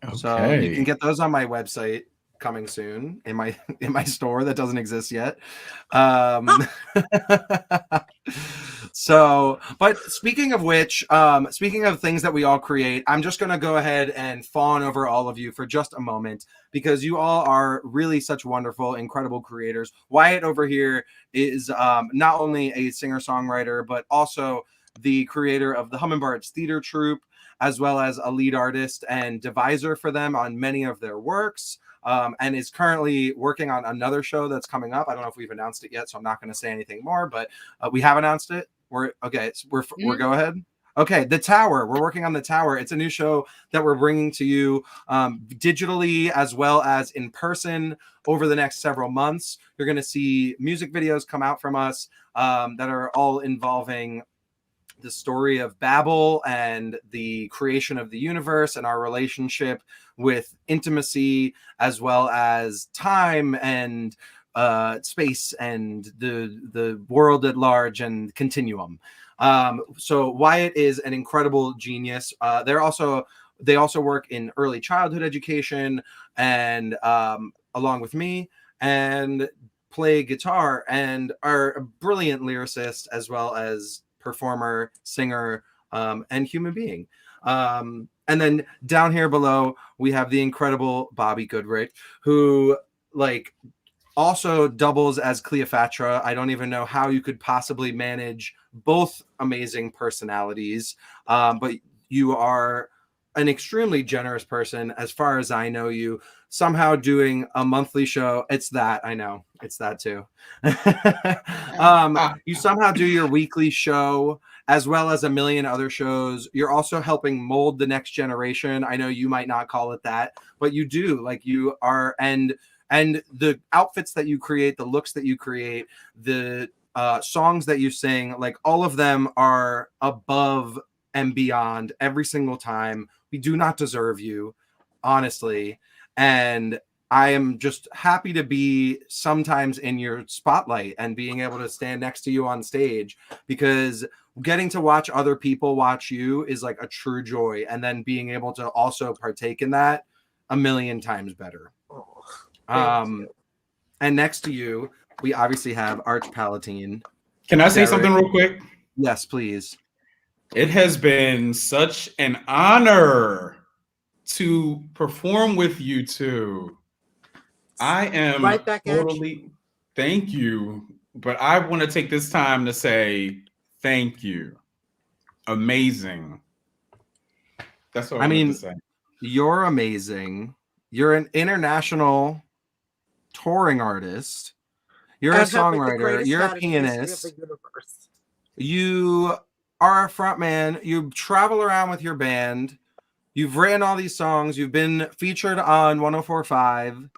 Okay. So you can get those on my website coming soon in my store that doesn't exist yet. So, but speaking of which, speaking of things that we all create, I'm just going to go ahead and fawn over all of you for just a moment, because you all are really such wonderful, incredible creators. Wyatt over here is not only a singer-songwriter, but also the creator of the Hummingbards Theater Troupe, as well as a lead artist and deviser for them on many of their works. And is currently working on another show that's coming up. I don't know if we've announced it yet, so I'm not going to say anything more, but we have announced it. We're go ahead. Okay, The Tower. We're working on The Tower. It's a new show that we're bringing to you digitally as well as in person over the next several months. You're going to see music videos come out from us that are all involving the story of Babel and the creation of the universe and our relationship with intimacy, as well as time and space and the world at large and continuum. So Wyatt is an incredible genius. They also work in early childhood education and along with me, and play guitar and are a brilliant lyricist as well as performer, singer, and human being. And then down here below, we have the incredible Bobby Goodrich, who also doubles as Cleopatra. I don't even know how you could possibly manage both amazing personalities, but you are an extremely generous person as far as I know you. Somehow doing a monthly show, it's that, I know, it's that too. You somehow do your weekly show as well as a million other shows. You're also helping mold the next generation. I know you might not call it that, but you do. Like, you are, and the outfits that you create, the looks that you create, the songs that you sing, like all of them are above and beyond every single time. We do not deserve you, honestly. And I am just happy to be sometimes in your spotlight and being able to stand next to you on stage, because getting to watch other people watch you is like a true joy. And then being able to also partake in that, a million times better. And next to you, we obviously have Arch Palatine. Can I say something real quick? Yes, please. It has been such an honor to perform with you two. I am right back totally, thank you. But I want to take this time to say thank you. Amazing. That's what I mean to say. You're amazing. You're an international touring artist. You're a songwriter. You're a pianist. You are a frontman. You travel around with your band. You've written all these songs. You've been featured on 104.5.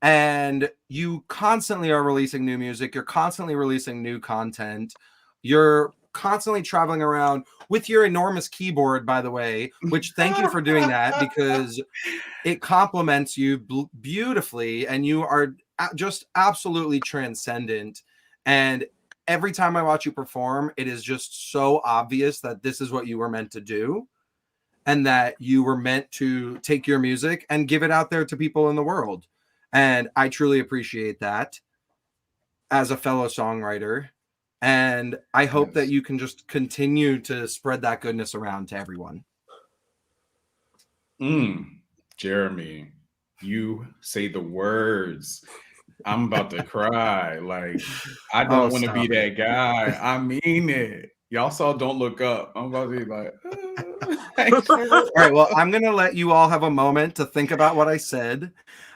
And you constantly are releasing new music. You're constantly releasing new content. You're constantly traveling around with your enormous keyboard, by the way, which thank you for doing that, because it complements you beautifully. And you are just absolutely transcendent. And every time I watch you perform, it is just so obvious that this is what you were meant to do, and that you were meant to take your music and give it out there to people in the world. And I truly appreciate that as a fellow songwriter. And I hope that you can just continue to spread that goodness around to everyone. Jeremy, you say the words. I'm about to cry. Like, I don't want to be that guy. I mean it. Y'all saw Don't Look Up. I'm about to be like, All right, well, I'm going to let you all have a moment to think about what I said.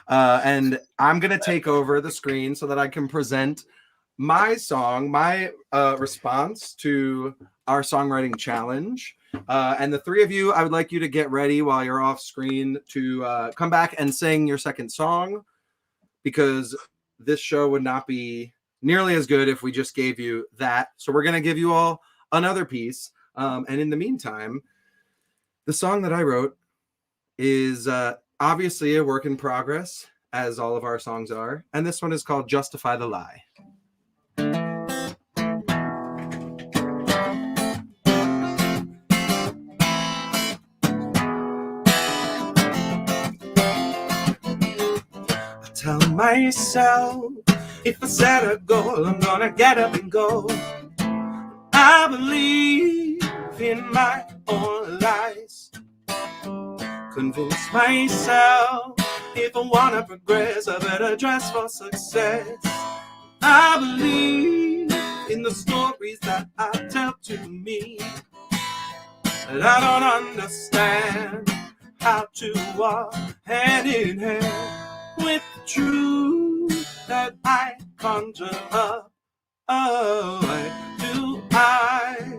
And I'm going to take over the screen so that I can present my song, my response to our songwriting challenge. And the three of you, I would like you to get ready while you're off screen to come back and sing your second song, because this show would not be nearly as good if we just gave you that. So we're going to give you all another piece. And in the meantime, the song that I wrote is obviously a work in progress, as all of our songs are. And this one is called Justify the Lie. I tell myself, if I set a goal, I'm gonna get up and go. I believe in my own lies. Convince myself, if I wanna progress, I better dress for success. I believe in the stories that I tell to me, and I don't understand how to walk hand in hand with the truth that I conjure up. Oh, do I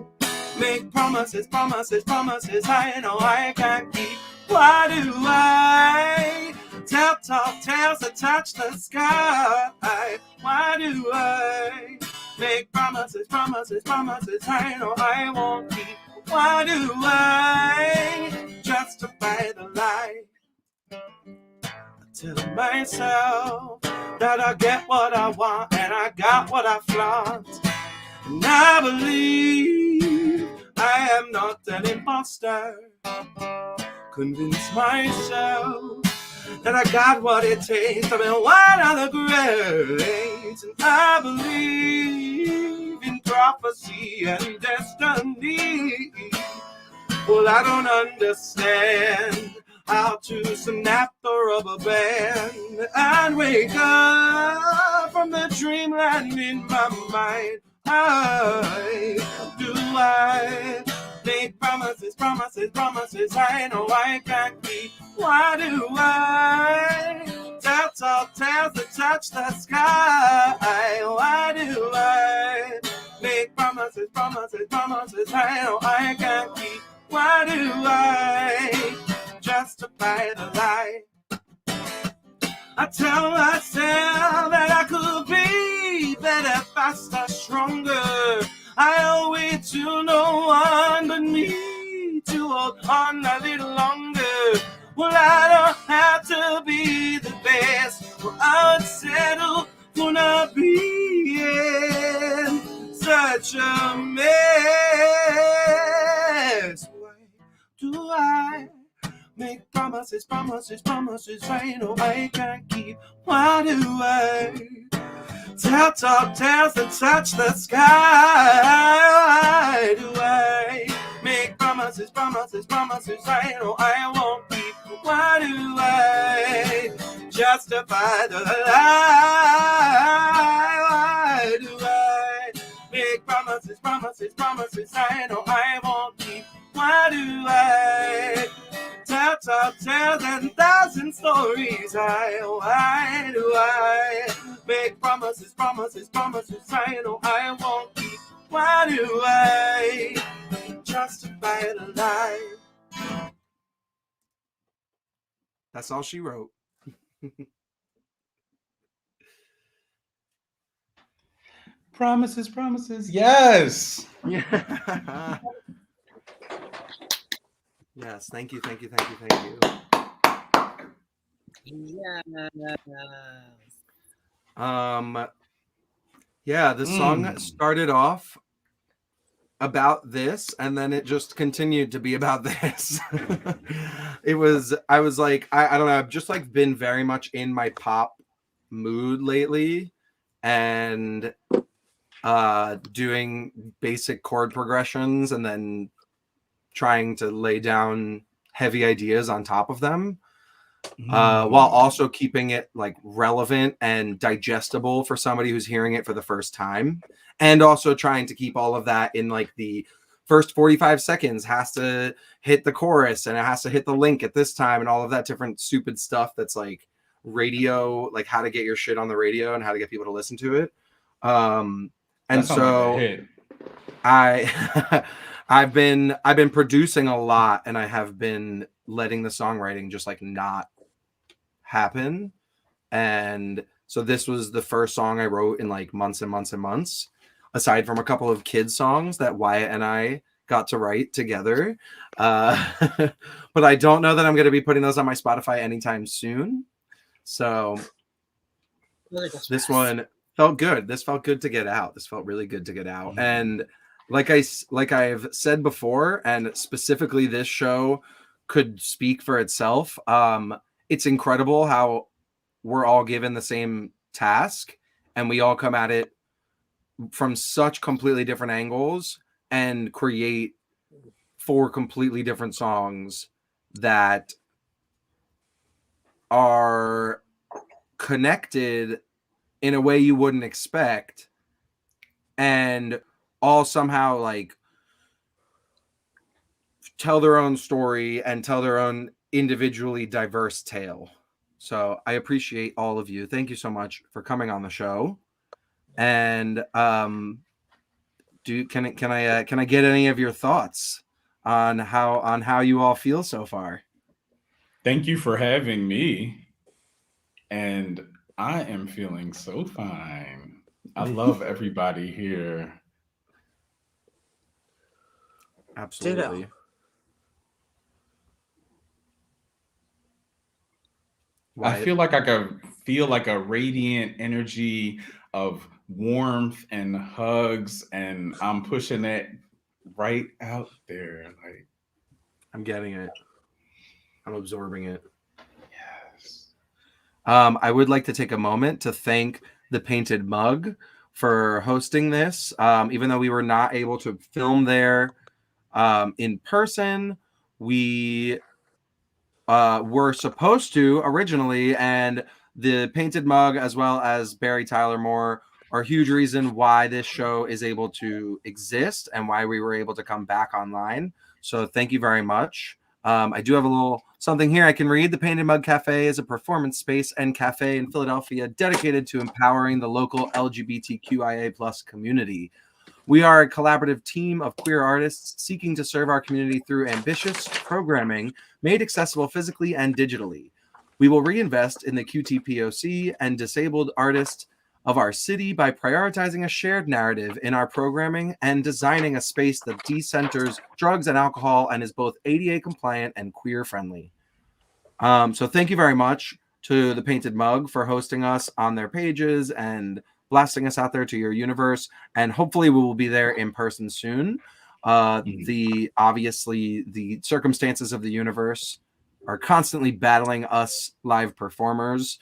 make promises, promises, promises I know I can't keep? Why do I tell tall tales that touch the sky? Why do I make promises, promises, promises I know I won't keep? Why do I justify the lie? I tell myself that I get what I want and I got what I flaunt. And I believe I am not an imposter. Convince myself that I got what it takes to be one of the greats. And I believe in prophecy and destiny. Well, I don't understand how to snap the rubber band and wake up from the dreamland in my mind. Do I make promises, promises, promises I know I can't keep? Why do I tell tall tales that touch the sky? Why do I make promises, promises, promises I know I can't keep? Why do I justify the lie? I tell myself that I could be better, faster, stronger. I owe it to no one but me to hold on a little longer. Well, I don't have to be the best. Well, I would settle for not being such a mess. Why do I make promises, promises, promises I know I can't keep? Why do I tell tall tales that touch the sky? Why do I make promises, promises, promises I know I won't keep? Why do I justify the lie? Why do I make promises, promises, promises I know I won't keep? Why do I tell tales and thousand stories? Why do I make promises, promises, promises I know I won't keep? Why do I justify the lie? That's all she wrote. Promises, promises. Yes. Yeah. Yes, thank you, thank you, thank you, thank you. Yeah, the song started off about this, and then it just continued to be about this. I was like, I don't know, I've just like been very much in my pop mood lately, and doing basic chord progressions and then trying to lay down heavy ideas on top of them, while also keeping it like relevant and digestible for somebody who's hearing it for the first time, and also trying to keep all of that in like the first 45 seconds has to hit the chorus and it has to hit the link at this time and all of that different stupid stuff that's like radio, like how to get your shit on the radio and how to get people to listen to it. And That sounds like a so hit. I've been producing a lot, and I have been letting the songwriting just like not happen. And so this was the first song I wrote in like months and months and months, aside from a couple of kids songs that Wyatt and I got to write together. But I don't know that I'm going to be putting those on my Spotify anytime soon. So this one felt good. This felt good to get out. This felt really good to get out. And like I've said before, and specifically this show could speak for itself. It's incredible how we're all given the same task and we all come at it from such completely different angles and create 4 completely different songs that are connected in a way you wouldn't expect, and all somehow like tell their own story and tell their own individually diverse tale. So I appreciate all of you. Thank you so much for coming on the show. And can I get any of your thoughts on how you all feel so far? Thank you for having me. And I am feeling so fine. I love everybody here. Absolutely. Ditto. I feel like I could feel like a radiant energy of warmth and hugs, and I'm pushing that right out there. Like, I'm getting it. I'm absorbing it. yes. I would like to take a moment to thank the Painted Mug for hosting this. Even though we were not able to film there in person, we were supposed to originally, and the Painted Mug as well as Barry Tyler Moore are a huge reason why this show is able to exist and why we were able to come back online. So thank you very much. I do have a little something here I can read. The Painted Mug Cafe is a performance space and cafe in Philadelphia dedicated to empowering the local LGBTQIA plus community. We are a collaborative team of queer artists seeking to serve our community through ambitious programming made accessible physically and digitally. We will reinvest in the QTPOC and disabled artists of our city by prioritizing a shared narrative in our programming and designing a space that decenters drugs and alcohol and is both ADA compliant and queer friendly. So thank you very much to the Painted Mug for hosting us on their pages and blasting us out there to your universe, and hopefully we will be there in person soon. Obviously the circumstances of the universe are constantly battling us live performers,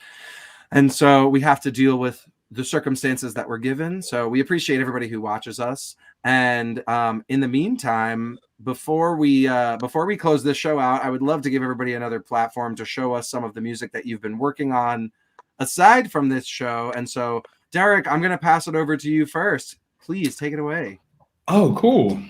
and so we have to deal with the circumstances that we're given. So we appreciate everybody who watches us, and in the meantime, before we close this show out, I would love to give everybody another platform to show us some of the music that you've been working on aside from this show. And so Derek, I'm going to pass it over to you first. Please take it away. Oh, cool.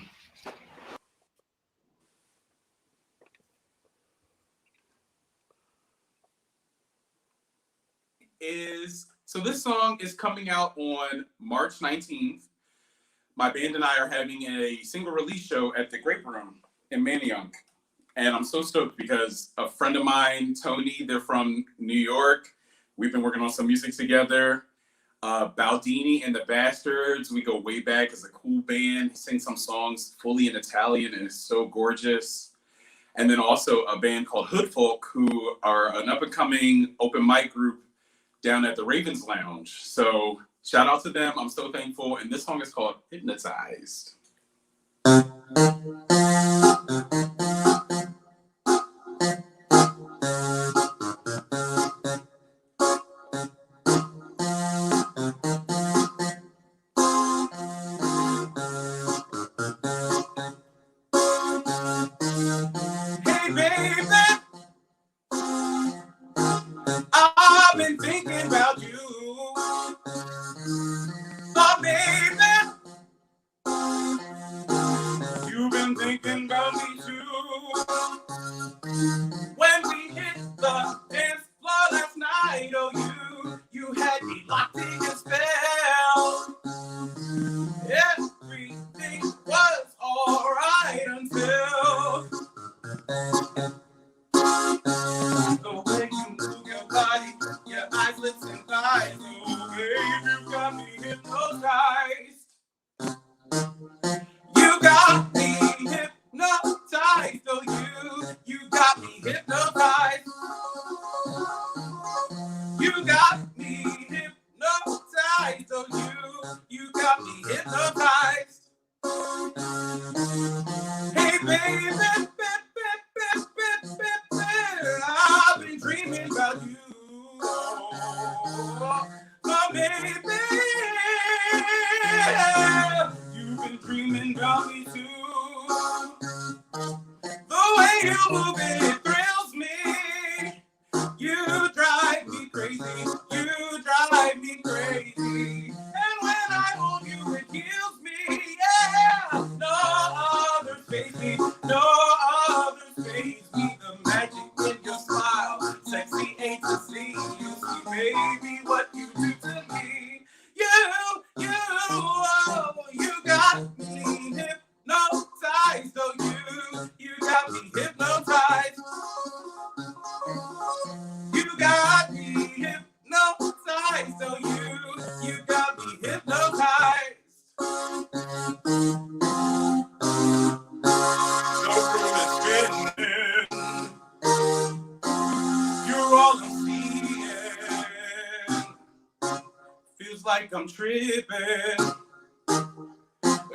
So this song is coming out on March 19th. My band and I are having a single release show at the Grape Room in Manayunk. And I'm so stoked because a friend of mine, Tony, they're from New York. We've been working on some music together. Baldini and the Bastards, we go way back as a cool band, sing some songs fully in Italian, and it's so gorgeous. And then also a band called Hood Folk, who are an up-and-coming open mic group down at the Ravens Lounge. So shout out to them. I'm so thankful. And this song is called Hypnotized. I've been thinking about you. Oh, baby, you've body, your eyes, lips, and thighs. Oh, babe, you got me hypnotized. You got me hypnotized. Oh, you got me hypnotized. You got me hypnotized. Oh, you got me hypnotized. Hey, baby, I've been dreaming about you. Oh, baby, you've been dreaming about me too. The way you move it thrills me. You drive me crazy. You drive me crazy. And when I hold you, it kills me. Yeah, no other face me. No other face me. The magic in your smile, sexy ain't to see. You see, baby, what you do to me. You got me hypnotized. Oh, you got me hypnotized. You got me hypnotized. Oh, you got me hypnotized. The room is spinning. You're all I'm seeing. Feels like I'm tripping.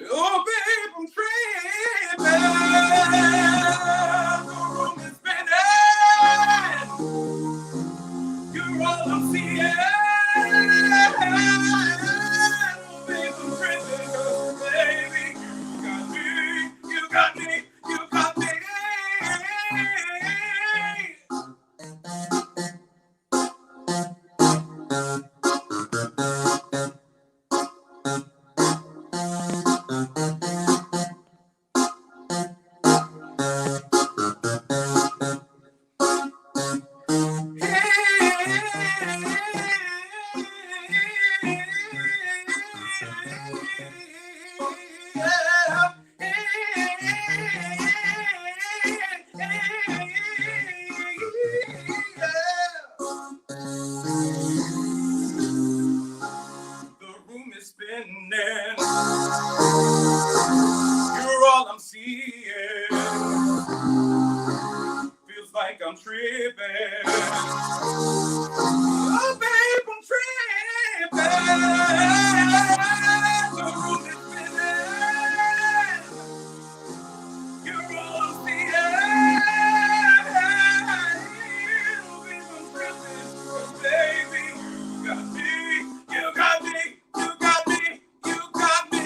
Oh, babe, I'm tripping. The room is spinning. You're all I'm seeing. Oh, babe, I'm tripping. Oh, baby, you got me, you got me. The room is spinning. You're all I'm seeing. Feels like I'm tripping. Oh, babe, I'm tripping. The room is spinning. You're all I'm seeing. Oh, babe, I'm tripping. Oh, baby, you got me, you got me, you got me, you got me.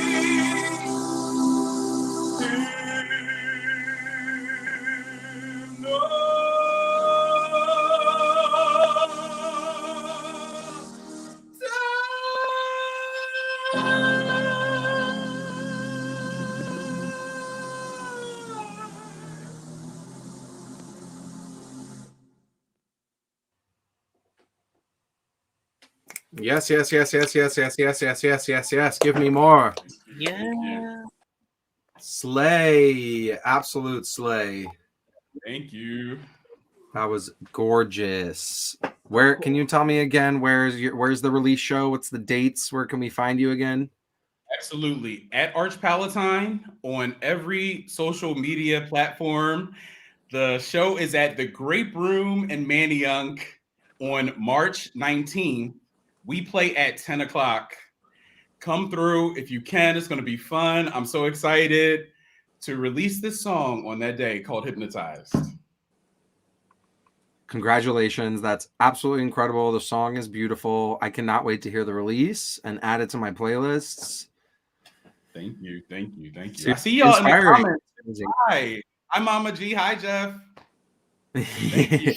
Yes. Give me more. Yeah. Slay. Absolute slay. Thank you. That was gorgeous. Where can you tell me again? Where's the release show? What's the dates? Where can we find you again? Absolutely. At Arch Palatine on every social media platform. The show is at the Grape Room in Manayunk on March 19th. We play at 10 o'clock. Come through if you can. It's going to be fun. I'm so excited to release this song on that day called Hypnotized. Congratulations. That's absolutely incredible. The song is beautiful. I cannot wait to hear the release and add it to my playlists. Thank you. Super I see y'all inspiring. in the comments. Hi, Mama G. Hi, Jeff. Thank you.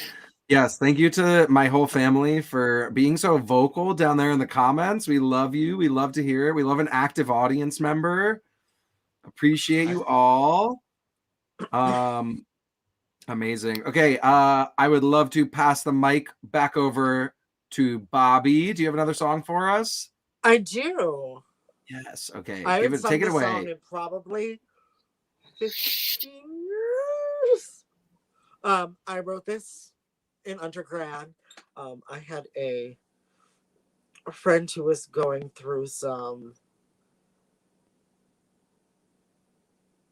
Yes, thank you to my whole family for being so vocal down there in the comments. We love you. We love to hear it. We love an active audience member. Appreciate you all. Amazing. Okay, I would love to pass the mic back over to Bobby. Do you have another song for us? I do. Yes. Okay. I haven't sung Take it this away. song in probably 15 years. I wrote this in undergrad, I had a friend who was going through some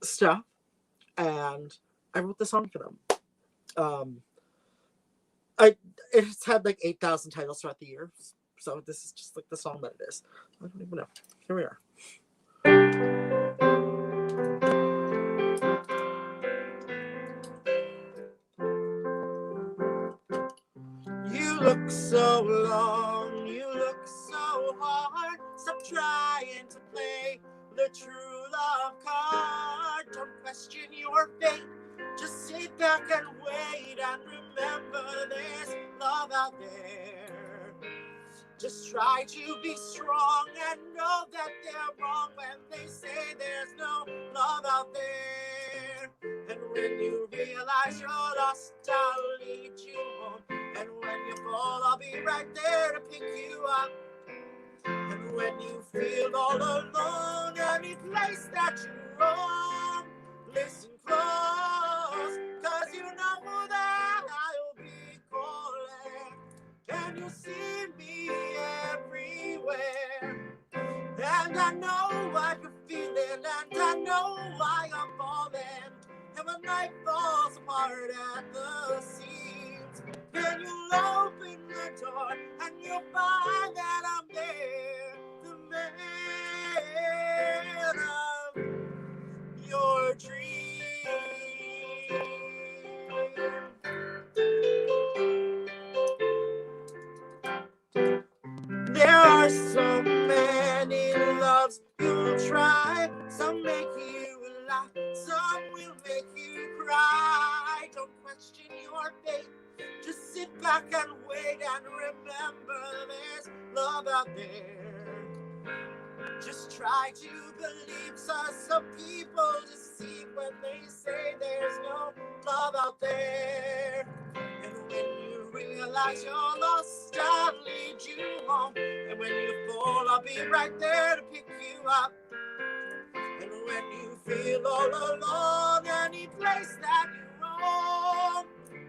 stuff, and I wrote the song for them. It's had like 8,000 titles throughout the year, so this is just like the song that it is. I don't even know. Here we are. You look so long, you look so hard. Stop trying to play the true love card. Don't question your fate, just sit back and wait and remember there's love out there. Just try to be strong and know that they're wrong when they say there's no love out there. And when you realize you're lost, I'll lead you home. And when you fall, I'll be right there to pick you up. And when you feel all alone, any place that you roam, listen close, 'cause you know that I'll be calling. And you'll see me everywhere. And I know what you're feeling, and I know why I'm falling. And when night falls apart at the seams, then you'll open the door and you'll find that I'm there, the man of your dreams. There are so many loves you'll try. Some make you laugh, some will make you cry. Don't question your fate, just sit back and wait and remember there's love out there. Just try to believe, so some people deceive when they say there's no love out there. And when you realize you're lost, I'll lead you home. And when you fall, I'll be right there to pick you up. And when you feel all alone, any place that you roam,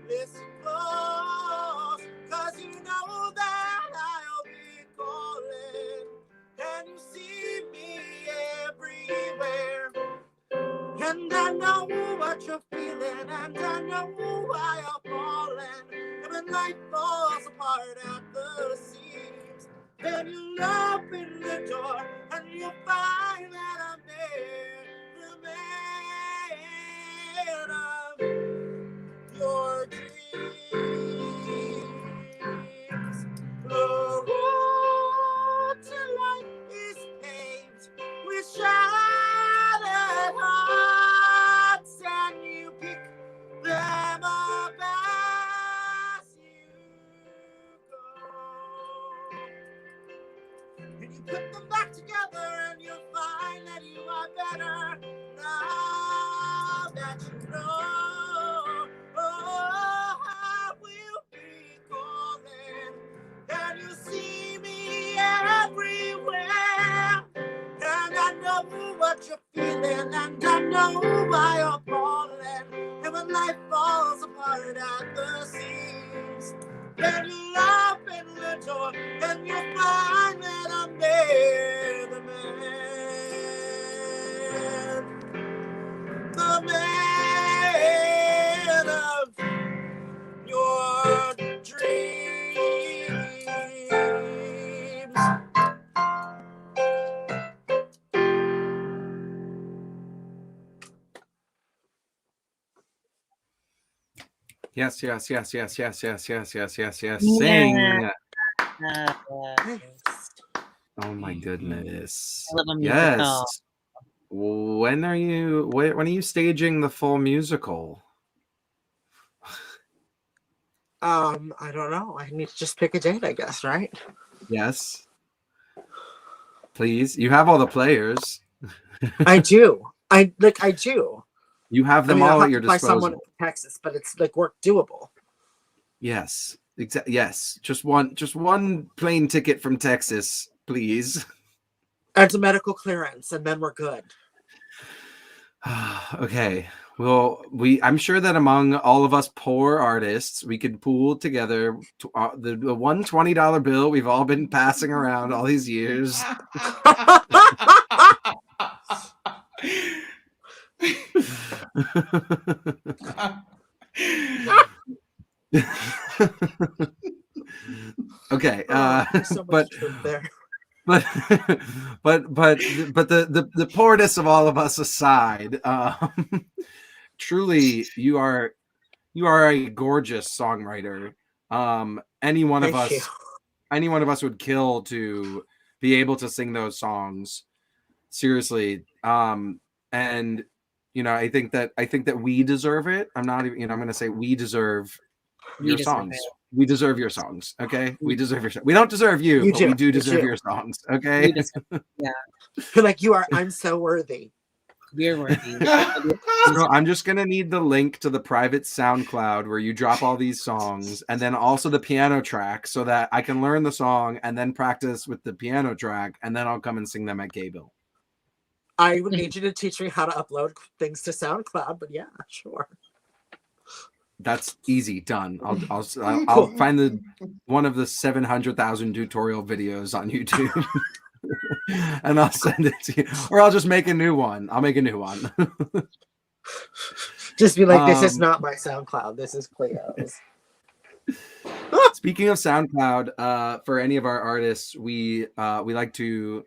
listen close, 'cause you know that I'll be calling. And you see me everywhere. And I know what you're feeling, and I know why you're falling. And when life falls apart at the seams, then you'll open the door and you'll find that I'm there, the man of your dreams. The road to life is paved with shattered hearts, and you pick them up as you go. And you put them back together, and you'll find that you are better now that you know. Oh, I will be calling, and you see me everywhere. And I know what you're feeling, and I know why you're falling. And when life falls apart at the seams, then you open the door and you find that I'm there, the man of your dreams. Yes. Sing. Oh my goodness. I love a musical. Yes. When are you staging the full musical? I don't know. I need to just pick a date, I guess, right? Yes. Please. You have all the players. I do. I do. You have them I'll all have at your to buy disposal. someone in Texas, but it's like work doable. Yes. Yes. Just one plane ticket from Texas, please. And a medical clearance, and then we're good. Okay. Well, I'm sure that among all of us poor artists, we could pool together the one $20 bill we've all been passing around all these years. Okay, There's so much but truth there. but the poorness of all of us aside, truly you are a gorgeous songwriter. Any one of Thank you. us would kill to be able to sing those songs. Seriously. And I think that we deserve it. I'm not even, I'm going to say we deserve your songs. We deserve your songs. Okay. We deserve your songs. We don't deserve you, but we do deserve your songs. Okay. Yeah. Like you are, I'm so worthy. We're worthy. So I'm just going to need the link to the private SoundCloud where you drop all these songs, and then also the piano track so that I can learn the song and then practice with the piano track, and then I'll come and sing them at Gay Bill. I would need you to teach me how to upload things to SoundCloud, but yeah, sure. That's easy. Done. I'll find one of the 700,000 tutorial videos on YouTube. And I'll send it to you, or I'll just make a new one. I'll make a new one. Just be like, this is not my SoundCloud. This is Cleo's. Speaking of SoundCloud, for any of our artists, we like to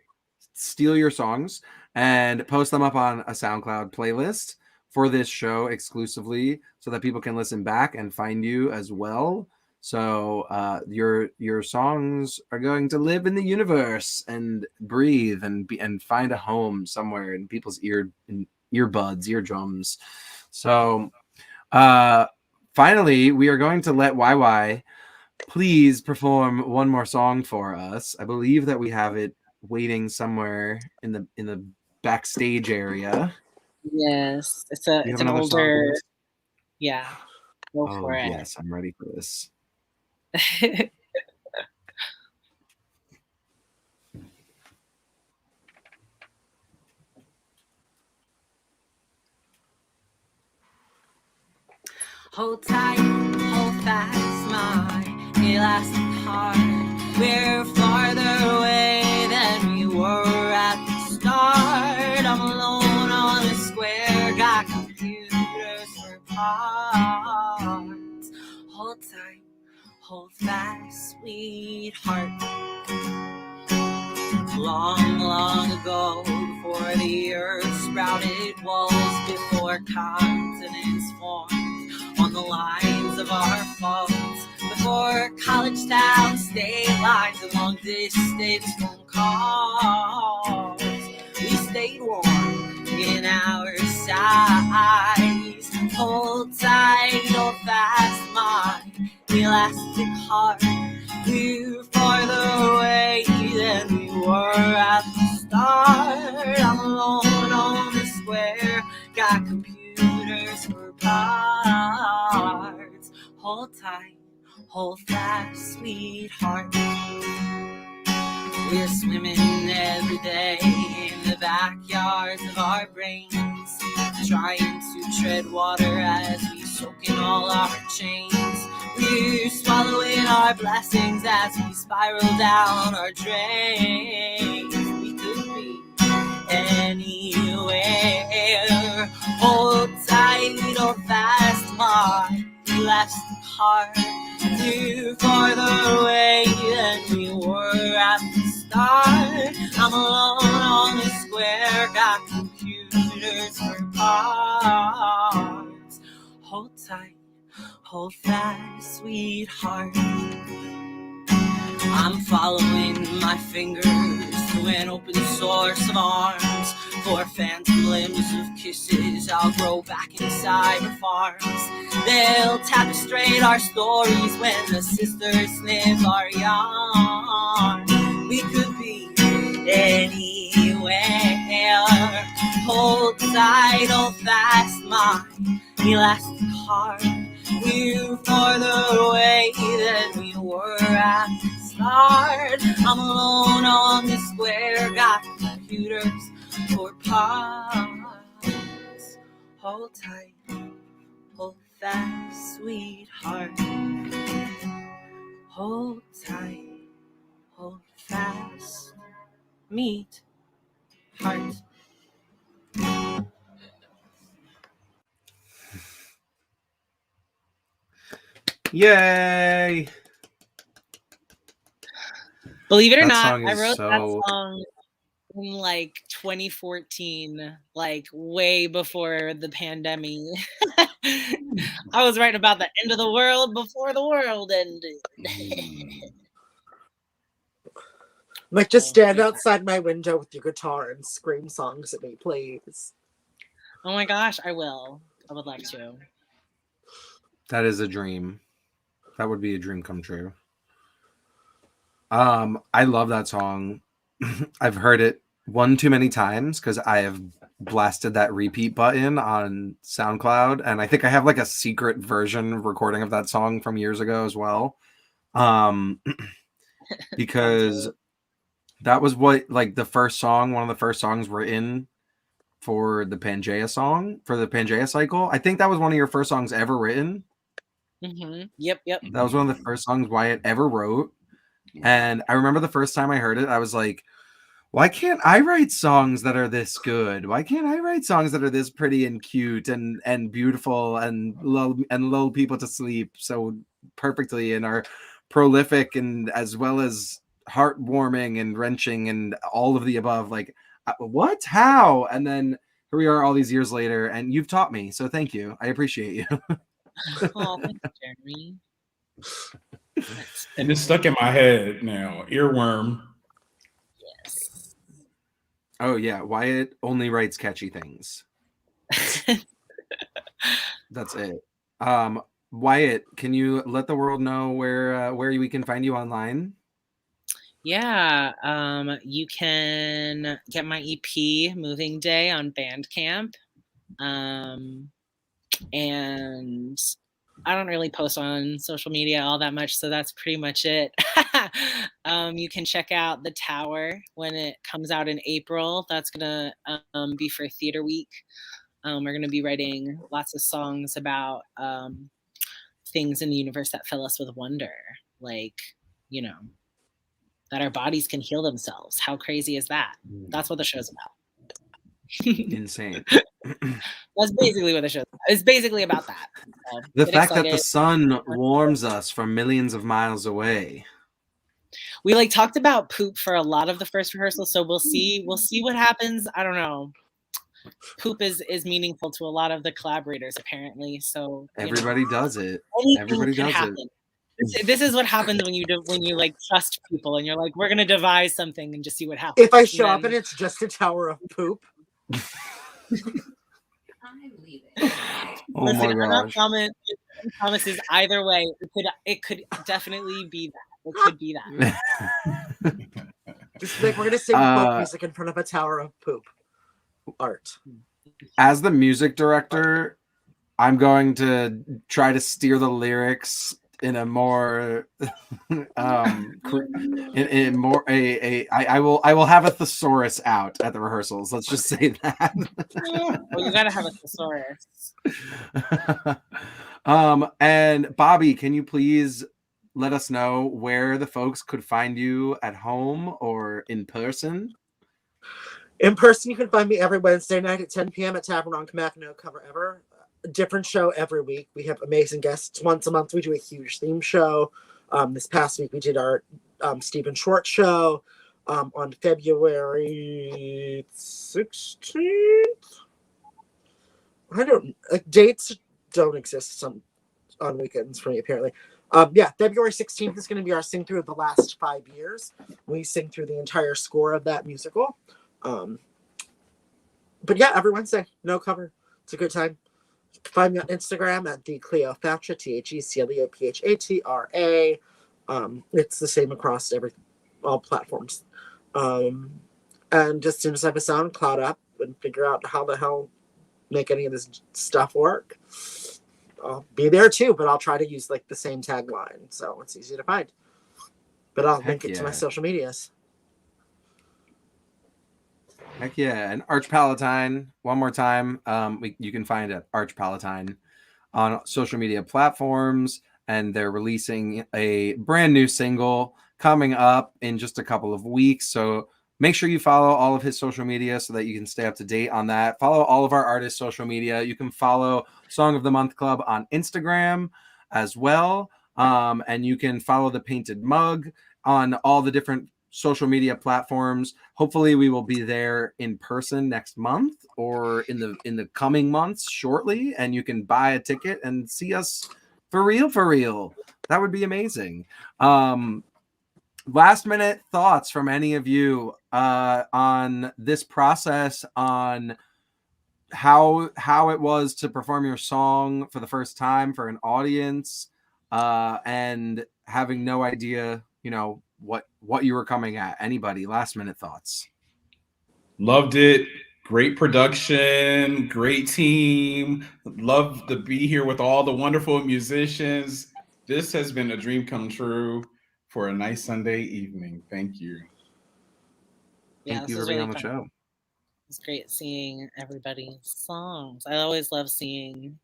steal your songs and post them up on a SoundCloud playlist for this show exclusively, so that people can listen back and find you as well. So your songs are going to live in the universe and breathe and find a home somewhere in people's earbuds, eardrums. So finally, we are going to let Wywy please perform one more song for us. I believe that we have it waiting somewhere in the backstage area. Yes, it's an older. Yeah, go for it. Yes, I'm ready for this. Hold tight, hold fast, my elastic heart. We're farther away than we were at the start. I'm alone on a square, got computers for parts. Hold tight, hold fast, sweetheart. Long, long ago, before the earth sprouted walls, before continents formed on the lines of our faults, before college towns, state lines, and long distance phone calls, we stayed warm in our size. Hold tight, hold fast, my elastic heart. We're farther away than we were at the start. I'm alone on the square, got computers for parts. Hold tight, hold fast, sweetheart. We're swimming every day in the backyards of our brains, trying to tread water as we soak in all our chains. We're swallowing our blessings as we spiral down our drains. We could be anywhere. Hold tight, hold fast, my elastic heart. We're farther away than we were at the start. I'm alone on the square, got computers for parts. Hold tight, hold fast, sweetheart. I'm following my fingers to an open source of arms. For phantom limbs of kisses, I'll grow back inside our farms. They'll tapestry our stories when the sisters sniff our yarn. We could be anywhere. Hold tight, hold fast, my elastic heart. We're farther away than we were at the start. I'm alone on the square, got computers for parts. Hold tight, fast, sweetheart. Hold tight, hold fast. Meet heart. Yay! Believe it or That not, song I is wrote that so. song in like 2014, like way before the pandemic. I was writing about the end of the world before the world ended. Like, just stand outside my window with your guitar and scream songs at me, please. Oh my gosh, I will. I would love to. That is a dream. That would be a dream come true. I love that song. I've heard it one too many times because I have blasted that repeat button on SoundCloud, and I think I have like a secret version recording of that song from years ago as well. Because that was what, like, the first song, one of the first songs written for the Pangea song, for the Pangea cycle. I think that was one of your first songs ever written. Yep. That was one of the first songs Wyatt ever wrote. And I remember the first time I heard it, I was like, why can't I write songs that are this good? Why can't I write songs that are this pretty and cute and beautiful and lull people to sleep so perfectly and are prolific and as well as heartwarming and wrenching and all of the above? Like, what? How? And then here we are all these years later, and you've taught me. So thank you. I appreciate you. Oh, thank you, Jeremy. And it's stuck in my head now. Earworm. Yes. Oh yeah, Wyatt only writes catchy things. That's it. Wyatt, can you let the world know where we can find you online? Yeah, you can get my EP Moving Day on Bandcamp. And I don't really post on social media all that much, so that's pretty much it. You can check out The Tower when it comes out in April. That's gonna be for Theater Week. We're gonna be writing lots of songs about things in the universe that fill us with wonder, like, you know, that our bodies can heal themselves. How crazy is that? That's what the show's about. Insane. That's basically what the show is. It's basically about that. So, The get fact that the excited. sun warms us from millions of miles away. We like talked about poop for a lot of the first rehearsal, so we'll see what happens. I don't know. Poop is meaningful to a lot of the collaborators apparently. So Everybody does it. anything Everybody can does happen. This is what happens when you like trust people and you're like, we're gonna devise something and just see what happens. If I show up and it's just a tower of poop. I'm leaving. Oh Listen, my I'm not gosh. promises either way. It could definitely be that. It could be that. Just like, we're gonna sing folk music in front of a tower of poop. Art. As the music director, I'm going to try to steer the lyrics in a more I will have a thesaurus out at the rehearsals. Let's just say that. Well, you gotta have a thesaurus. And Bobby, can you please let us know where the folks could find you at home or in person? In person, you can find me every Wednesday night at 10 p.m. at Tavern on Kamak, No Cover Ever. A different show every week. We have amazing guests. Once a month, we do a huge theme show. This past week, we did our Stephen Schwartz show on February 16th. Dates don't exist on weekends for me, apparently. February 16th is going to be our sing through of the last 5 years. We sing through the entire score of that musical. But yeah, every Wednesday, no cover. It's a good time. Find me on Instagram at the Cleopatra, TheCleophatra. It's the same across all platforms. And as soon as I have a SoundCloud up and figure out how the hell make any of this stuff work, I'll be there too. But I'll try to use like the same tagline, so it's easy to find. But I'll link it to my social medias. Heck yeah. And Arch Palatine, one more time. You can find it at Arch Palatine on social media platforms, and they're releasing a brand new single coming up in just a couple of weeks. So make sure you follow all of his social media so that you can stay up to date on that. Follow all of our artists' social media. You can follow Song of the Month Club on Instagram as well. And you can follow the Painted Mug on all the different social media platforms. Hopefully we will be there in person next month or in the coming months shortly, and you can buy a ticket and see us for real. That would be amazing. Last minute thoughts from any of you on this process, on how it was to perform your song for the first time for an audience, and having no idea, what you were coming at. Anybody, last minute thoughts? Loved it. Great production, great team. Love to be here with all the wonderful musicians. This has been a dream come true for a nice Sunday evening. Thank you. Yeah, Thank you this for was being really on the fun. show. It's great seeing everybody's songs. I always love seeing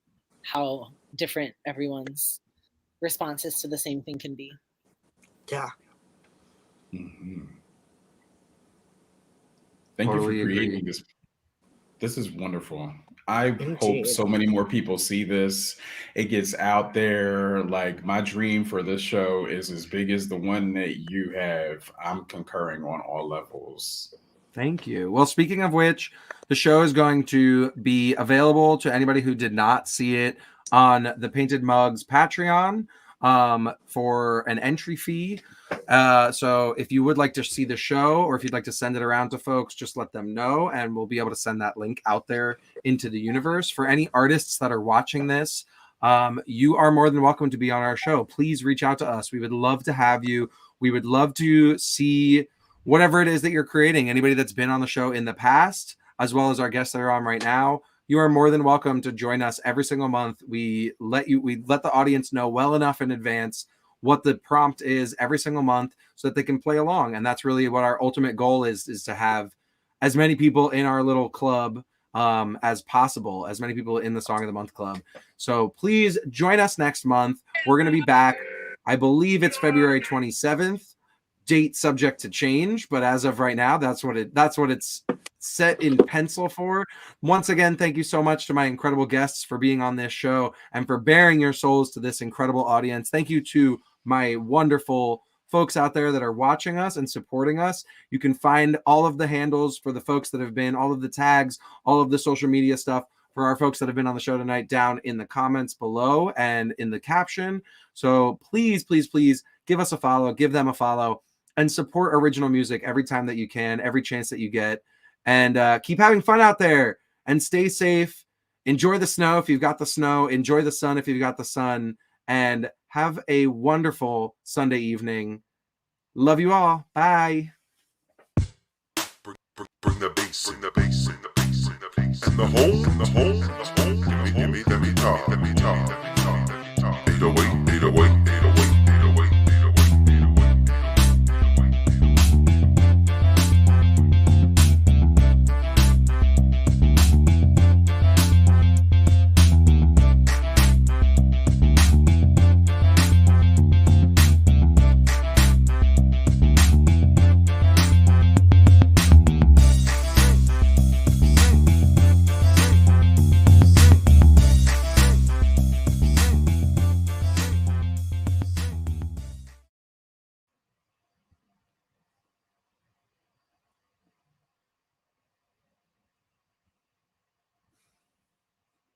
how different everyone's responses to the same thing can be. Yeah. Mm-hmm. Thank Totally you for creating agree. this. This is wonderful. I hope Indeed. so many more people see this. It gets out there. Like, my dream for this show is as big as the one that you have. I'm concurring on all levels. Thank you. Well, speaking of which, the show is going to be available to anybody who did not see it on the Painted Mugs Patreon for an entry fee. So if you would like to see the show, or if you'd like to send it around to folks, just let them know, and we'll be able to send that link out there into the universe. For any artists that are watching this, you are more than welcome to be on our show. Please reach out to us. We would love to have you. We would love to see whatever it is that you're creating. Anybody that's been on the show in the past, as well as our guests that are on right now, you are more than welcome to join us every single month. We let the audience know well enough in advance what the prompt is every single month so that they can play along. And that's really what our ultimate goal is to have as many people in our little club as possible, as many people in the Song of the Month Club. So please join us next month. We're going to be back. I believe it's February 27th. Date subject to change, but as of right now, that's what it's set in pencil for. Once again, thank you so much to my incredible guests for being on this show and for bearing your souls to this incredible audience. Thank you to my wonderful folks out there that are watching us and supporting us. You can find all of the handles for the folks that have been, all of the tags, all of the social media stuff for our folks that have been on the show tonight down in the comments below and in the caption. So please give us a follow, give them a follow, and support original music every time that you can, every chance that you get. And keep having fun out there and stay safe. Enjoy the snow if you've got the snow. Enjoy the sun if you've got the sun. And have a wonderful Sunday evening. Love you all. Bye. Bring the bass, bring the bass, bring the bass, bring the bass. And the home, give me talk. 808, 808.